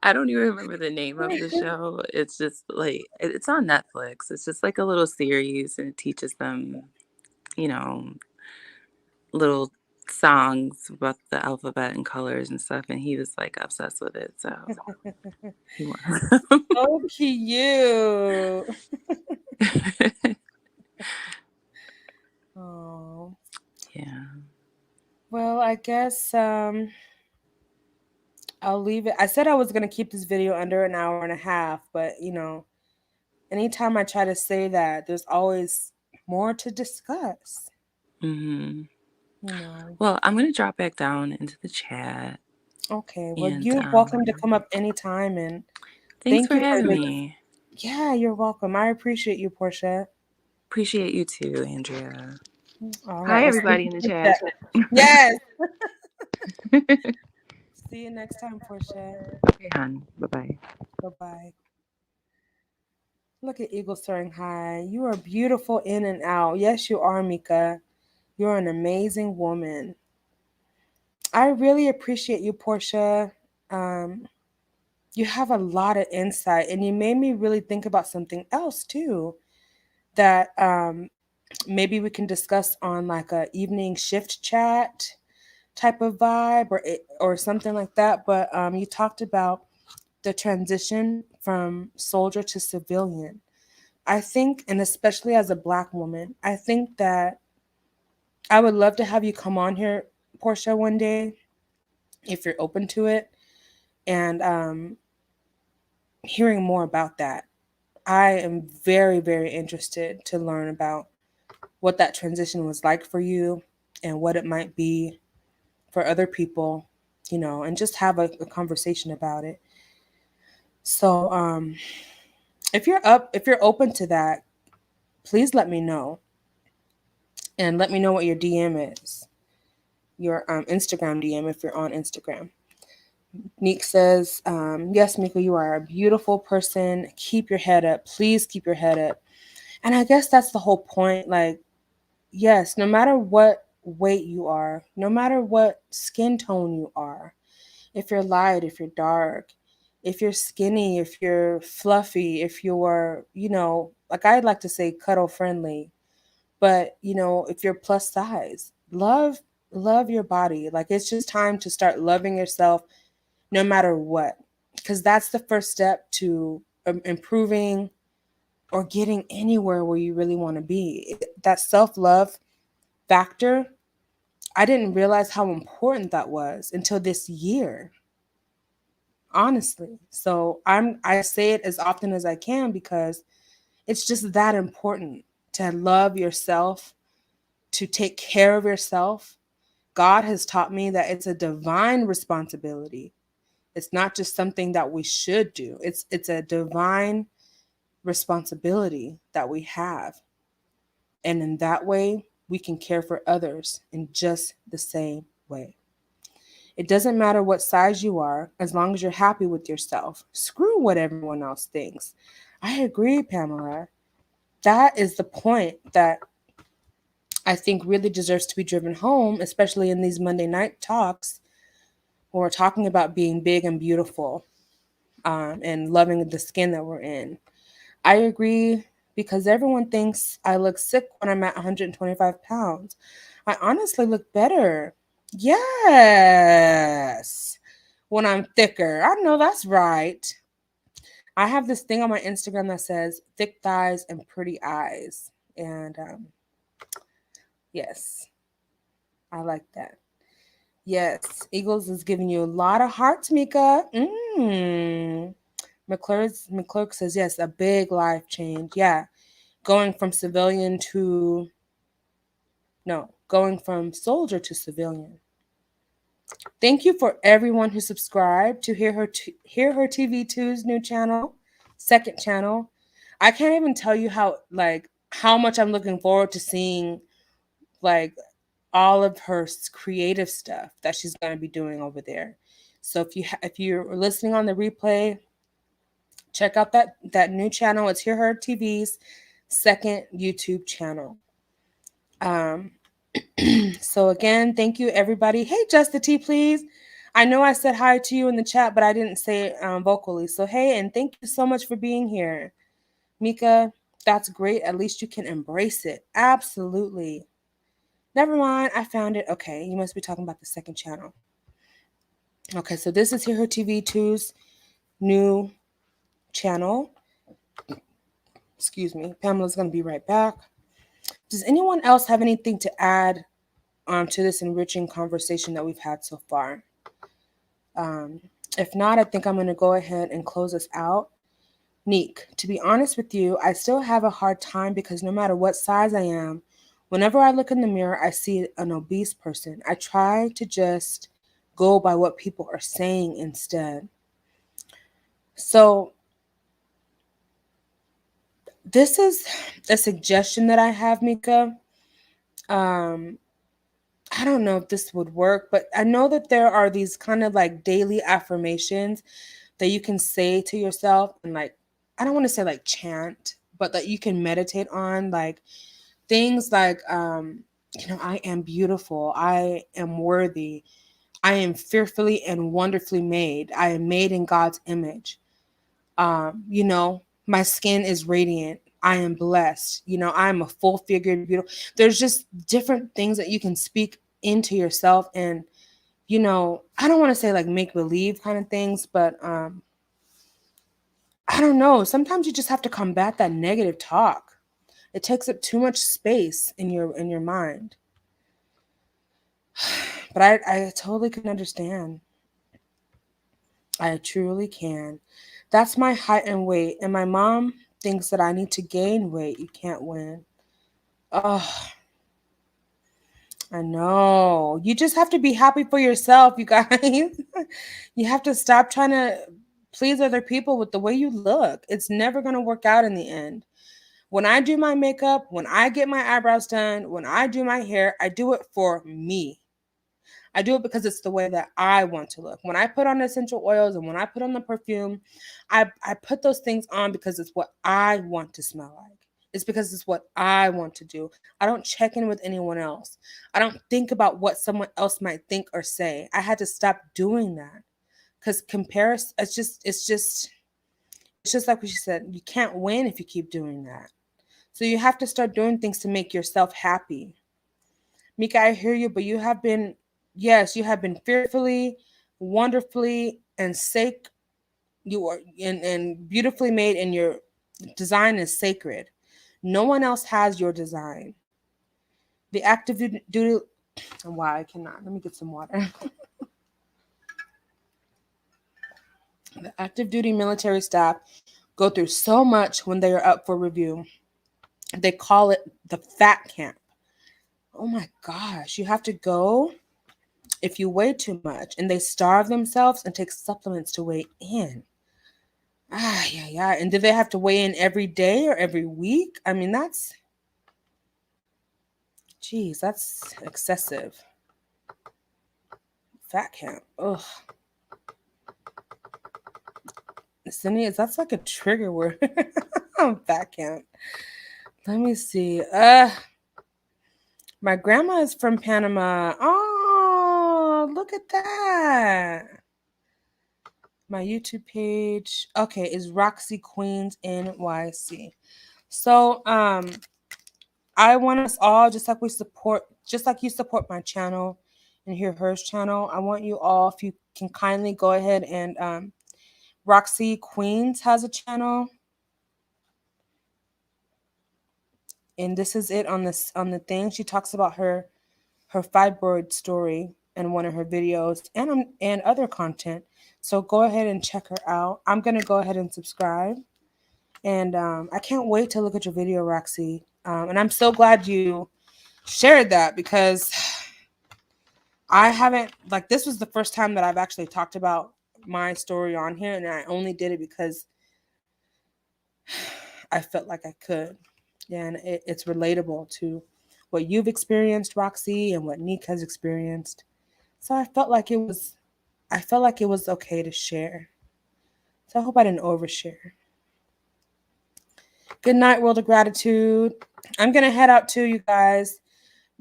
I don't even remember the name of the show. It's just like it's on Netflix. It's just like a little series and it teaches them, you know, little songs about the alphabet and colors and stuff. And he was like obsessed with it. So he wanted So cute. Oh. Yeah. Well, I guess I'll leave it. I said I was gonna keep this video under an hour and a half, but you know, anytime I try to say that, there's always more to discuss. Hmm. You know. Well, I'm gonna drop back down into the chat, Okay. Well, and you're welcome to come up anytime, and thanks thank for you for having this. me. Yeah, you're welcome. I appreciate you, Portia. Appreciate you too, Andrea. All right. Hi, We'll see everybody you in the in the chat. chat. Yes. See you next time, Portia. Okay, hon. Bye bye. Bye bye. Look at Eagle soaring high. You are beautiful in and out. Yes, you are, Mika. You're an amazing woman. I really appreciate you, Portia. Um, you have a lot of insight, and you made me really think about something else too. That maybe we can discuss on like a evening shift chat type of vibe, or something like that. But you talked about the transition from soldier to civilian. I think, and especially as a Black woman, I think that I would love to have you come on here, Portia, one day if you're open to it, and hearing more about that. I am very, very interested to learn about what that transition was like for you and what it might be for other people, you know, and just have a conversation about it. So, if you're open to that, please let me know, and let me know what your DM is, your Instagram DM if you're on Instagram. Neek says, yes, Miko, you are a beautiful person. Keep your head up. Please keep your head up. And I guess that's the whole point. Like, yes, no matter what weight you are, no matter what skin tone you are, if you're light, if you're dark, if you're skinny, if you're fluffy, if you're, you know, like I'd like to say cuddle friendly, but you know, if you're plus size, love your body. Like it's just time to start loving yourself no matter what, because that's the first step to improving or getting anywhere where you really want to be. That self-love factor, I didn't realize how important that was until this year, honestly. So I say it as often as I can because it's just that important. to love yourself, to take care of yourself. God has taught me that it's a divine responsibility. It's not just something that we should do. It's a divine responsibility that we have. And in that way, we can care for others in just the same way. It doesn't matter what size you are, as long as you're happy with yourself. Screw what everyone else thinks. I agree, Pamela. That is the point that I think really deserves to be driven home, especially in these Monday night talks when we're talking about being big and beautiful, and loving the skin that we're in. I agree because everyone thinks I look sick when I'm at 125 pounds. I honestly look better. Yes. When I'm thicker. I know that's right. I have this thing on my Instagram that says thick thighs and pretty eyes. And yes, I like that. Yes, Eagles is giving you a lot of hearts, Mika. McClurk says, yes, a big life change. Yeah, going from civilian to, no, going from soldier to civilian. Thank you for everyone who subscribed to Hear Her TV2's new channel, second channel. I can't even tell you how much I'm looking forward to seeing like all of her creative stuff that she's going to be doing over there. So if you're listening on the replay, check out that new channel. It's Hear Her TV's second YouTube channel. So again, thank you everybody. Hey, Just the T, please. I know I said hi to you in the chat, but I didn't say it vocally. So hey, and thank you so much for being here, Mika. That's great. At least you can embrace it. Absolutely. Never mind. I found it. Okay, you must be talking about the second channel. Okay, so this is Hear Her TV2's new channel. Excuse me. Pamela's going to be right back. Does anyone else have anything to add to this enriching conversation that we've had so far? If not, I think I'm going to go ahead and close us out. Neek, to be honest with you, I still have a hard time because no matter what size I am, whenever I look in the mirror, I see an obese person. I try to just go by what people are saying instead. So this is a suggestion that I have, Mika. I don't know if this would work, but I know that there are these kind of like daily affirmations that you can say to yourself and like, I don't want to say like chant, but that you can meditate on, like things like, I am beautiful. I am worthy. I am fearfully and wonderfully made. I am made in God's image. My skin is radiant. I am blessed. I'm a full figured, beautiful. There's just different things that you can speak into yourself and, I don't want to say like make believe kind of things, but I don't know. Sometimes you just have to combat that negative talk. It takes up too much space in your mind. But I totally can understand. I truly can. That's my height and weight. And my mom thinks that I need to gain weight. You can't win. Oh, I know. You just have to be happy for yourself, you guys. You have to stop trying to please other people with the way you look. It's never going to work out in the end. When I do my makeup, when I get my eyebrows done, when I do my hair, I do it for me. I do it because it's the way that I want to look. When I put on essential oils and when I put on the perfume, I put those things on because it's what I want to smell like. It's because it's what I want to do. I don't check in with anyone else. I don't think about what someone else might think or say. I had to stop doing that because comparison. It's just like what she said. You can't win if you keep doing that. So you have to start doing things to make yourself happy. Mika, I hear you, but you have been fearfully, wonderfully, and you are and beautifully made, and your design is sacred. No one else has your design. The active duty. Wow, I cannot. Let me get some water. The active duty military staff go through so much when they are up for review. They call it the fat camp. Oh my gosh, you have to go if you weigh too much, and they starve themselves and take supplements to weigh in. Ah, yeah, yeah. And do they have to weigh in every day or every week? I mean, geez, that's excessive. Fat camp. Ugh. Cindy, that's like a trigger word. Fat camp. Let me see. My grandma is from Panama. Oh, look at that. My YouTube page. Okay, is Roxy Queens NYC. So, I want us all, just like you support my channel and hear hers channel. I want you all, if you can kindly go ahead and Roxy Queens has a channel, and this is it on the thing. She talks about her fibroid story in one of her videos and other content. So go ahead and check her out. I'm gonna go ahead and subscribe, and I can't wait to look at your video, Roxy. And I'm so glad you shared that, because I haven't, like, this was the first time that I've actually talked about my story on here, and I only did it because I felt like I could. And it's relatable to what you've experienced, Roxy, and what Nick has experienced. So I felt like it was okay to share. So I hope I didn't overshare. Good night, World of Gratitude. I'm gonna head out too, you guys.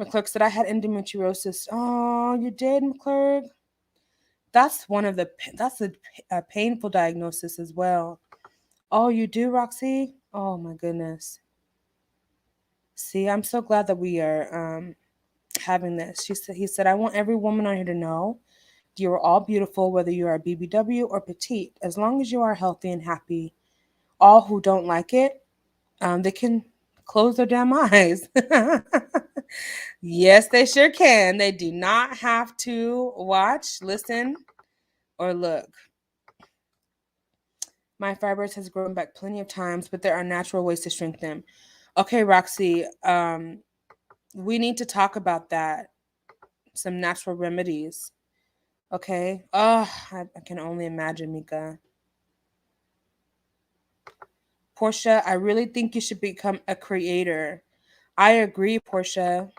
McClurk said I had endometriosis. Oh, you did, McClurk? That's a painful diagnosis as well. Oh, you do, Roxy? Oh my goodness. See, I'm so glad that we are having this. He said, I want every woman on here to know you are all beautiful, whether you are BBW or petite, as long as you are healthy and happy. All who don't like it, they can close their damn eyes. Yes, they sure can. They do not have to watch, listen, or look. My fibroids has grown back plenty of times, but there are natural ways to shrink them. Okay, Roxy, we need to talk about that. Some natural remedies. Okay. Oh, I can only imagine, Mika. Portia, I really think you should become a creator. I agree, Portia.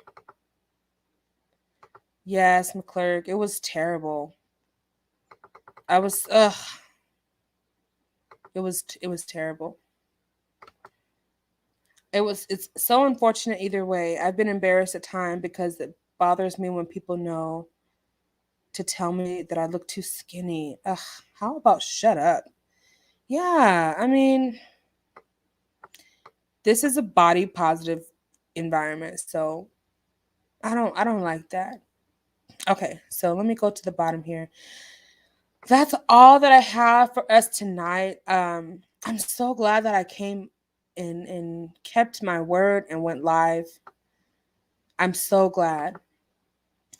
Yes, McClurk. It was terrible. It was terrible. It's so unfortunate either way. I've been embarrassed at times because it bothers me when people know to tell me that I look too skinny. Ugh, how about shut up? Yeah, I mean, this is a body positive environment, so I don't like that. Okay, so let me go to the bottom here. That's all that I have for us tonight. I'm so glad that I came and kept my word and went live. I'm so glad.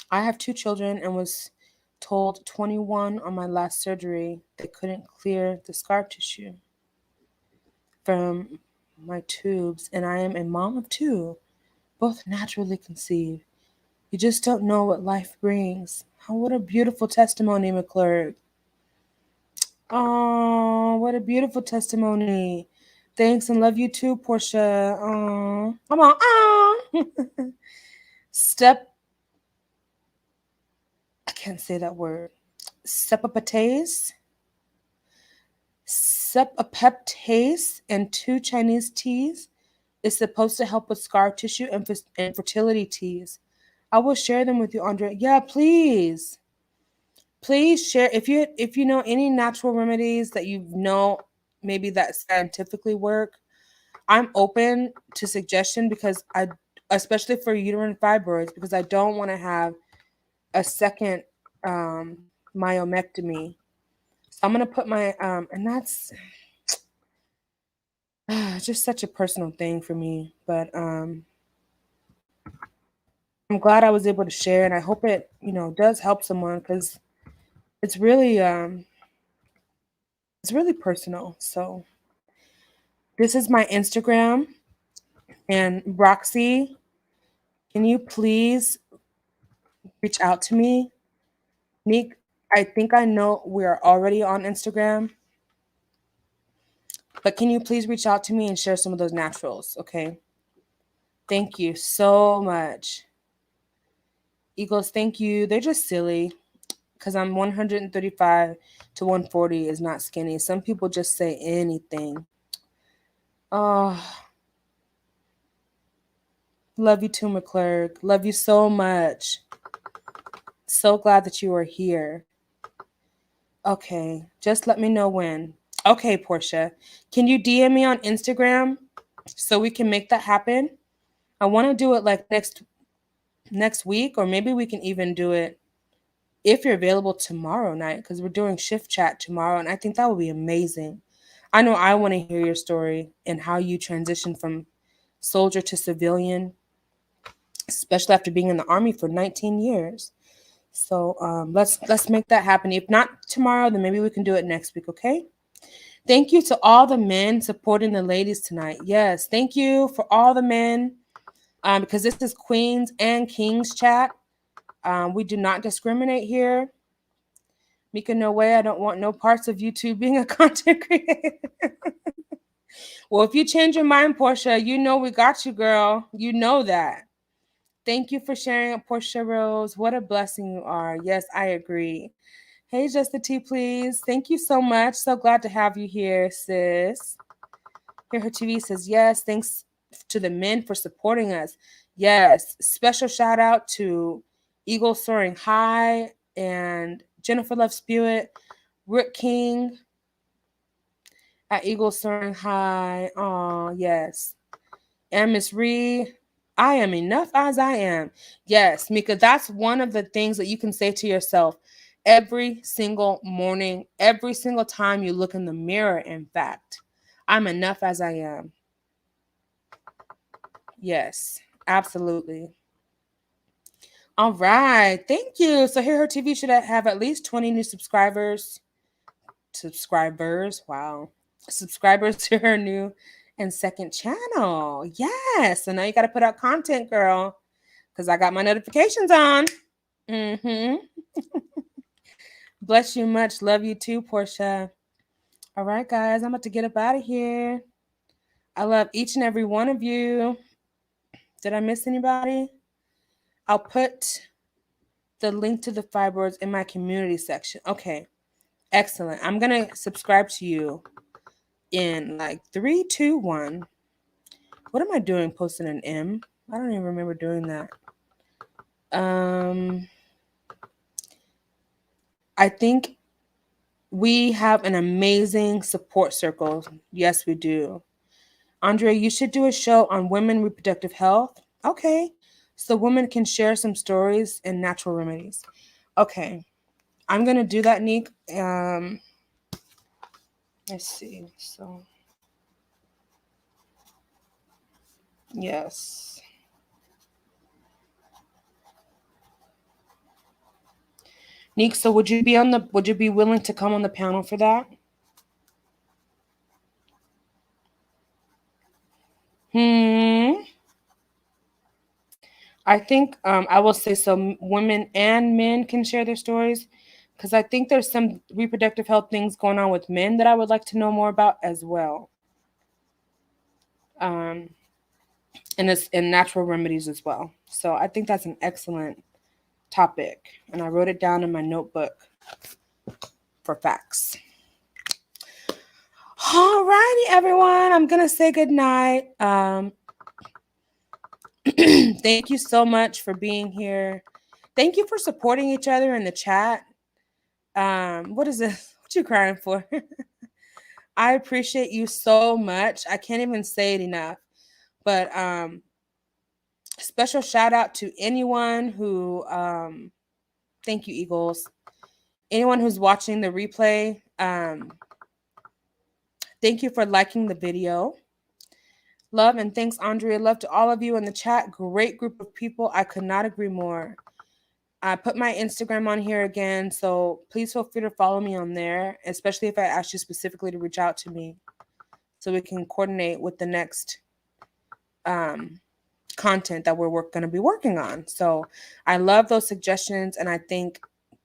I have 2 children and was told 21 on my last surgery they couldn't clear the scar tissue from my tubes, and I am a mom of 2, both naturally conceived. You just don't know what life brings. Oh, what a beautiful testimony, McClurk. Oh, what a beautiful testimony. Thanks and love you too, Portia. Oh, come on. Oh. Step, I can't say that word. Sepapatase. Sepapeptase and 2 Chinese teas is supposed to help with scar tissue and fertility teas. I will share them with you, Andre. Yeah, please. Please share if you know any natural remedies that you know maybe that scientifically work. I'm open to suggestion because I especially for uterine fibroids because I don't want to have a second myomectomy. So I'm gonna put my and that's just such a personal thing for me. But I'm glad I was able to share, and I hope it does help someone because it's really personal. So this is my Instagram. And Roxy, can you please reach out to me? Nick, I think I know we are already on Instagram, but can you please reach out to me and share some of those naturals, okay? Thank you so much. Eagles, thank you. They're just silly because I'm 135 to 140 is not skinny. Some people just say anything. Oh, love you too, McClurg. Love you so much. So glad that you are here. Okay, just let me know when. Okay, Portia, can you DM me on Instagram so we can make that happen? I want to do it like next week, or maybe we can even do it if you're available tomorrow night, because we're doing shift chat tomorrow, and I think that would be amazing. I know I want to hear your story and how you transitioned from soldier to civilian, especially after being in the army for 19 years. So let's make that happen. If not tomorrow, then maybe we can do it next week. Okay. Thank you to all the men supporting the ladies tonight. Yes, thank you for all the men, because this is Queens and Kings chat. We do not discriminate here. Mika, no way. I don't want no parts of you two being a content creator. Well, if you change your mind, Portia, you know we got you, girl. You know that. Thank you for sharing it, Portia Rose. What a blessing you are. Yes, I agree. Hey, Just the Tea, please. Thank you so much. So glad to have you here, sis. Here, her TV says, yes, thanks to the men for supporting us. Yes, special shout out to Eagle Soaring High and Jennifer Love Spewitt, Rick King at Eagle Soaring High. Oh, yes. And Miss Reed, I am enough as I am. Yes, Mika, that's one of the things that you can say to yourself every single morning, every single time you look in the mirror, in fact. I'm enough as I am. Yes, absolutely. All right. Thank you. So here her TV should have at least 20 new subscribers. Wow. Subscribers to her new and second channel. Yes. So now you got to put out content, girl, because I got my notifications on. Mm-hmm. Bless you much. Love you too, Portia. All right, guys. I'm about to get up out of here. I love each and every one of you. Did I miss anybody? I'll put the link to the fibroids in my community section. Okay. Excellent. I'm going to subscribe to you in like 3, 2, 1. What am I doing? Posting an M? I don't even remember doing that. I think we have an amazing support circle. Yes, we do. Andrea, you should do a show on women reproductive health. Okay. So women can share some stories and natural remedies. Okay. I'm going to do that, Nick. Let's see. So, yes. Nick, so would you be willing to come on the panel for that? I think I will say so women and men can share their stories, because I think there's some reproductive health things going on with men that I would like to know more about as well. And it's in natural remedies as well. So I think that's an excellent topic. And I wrote it down in my notebook for facts. All righty, everyone. I'm going to say good night. Thank you so much for being here. Thank you for supporting each other in the chat. What is this? What you crying for? I appreciate you so much. I can't even say it enough. But special shout out to anyone who thank you, Eagles. Anyone who's watching the replay, thank you for liking the video. Love and thanks, Andrea. Love to all of you in the chat. Great group of people. I could not agree more. I put my Instagram on here again, so please feel free to follow me on there, especially if I ask you specifically to reach out to me so we can coordinate with the next content that we're going to be working on. So I love those suggestions, and I think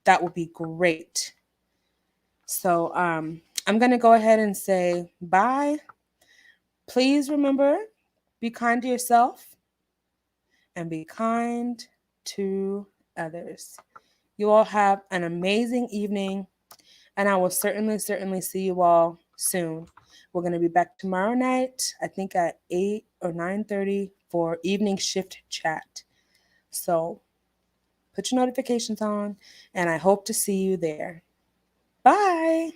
that would be great. So I'm going to go ahead and say bye. Please remember, be kind to yourself and be kind to others. You all have an amazing evening, and I will certainly see you all soon. We're going to be back tomorrow night, I think at 8 or 9:30 for evening shift chat. So put your notifications on, and I hope to see you there. Bye.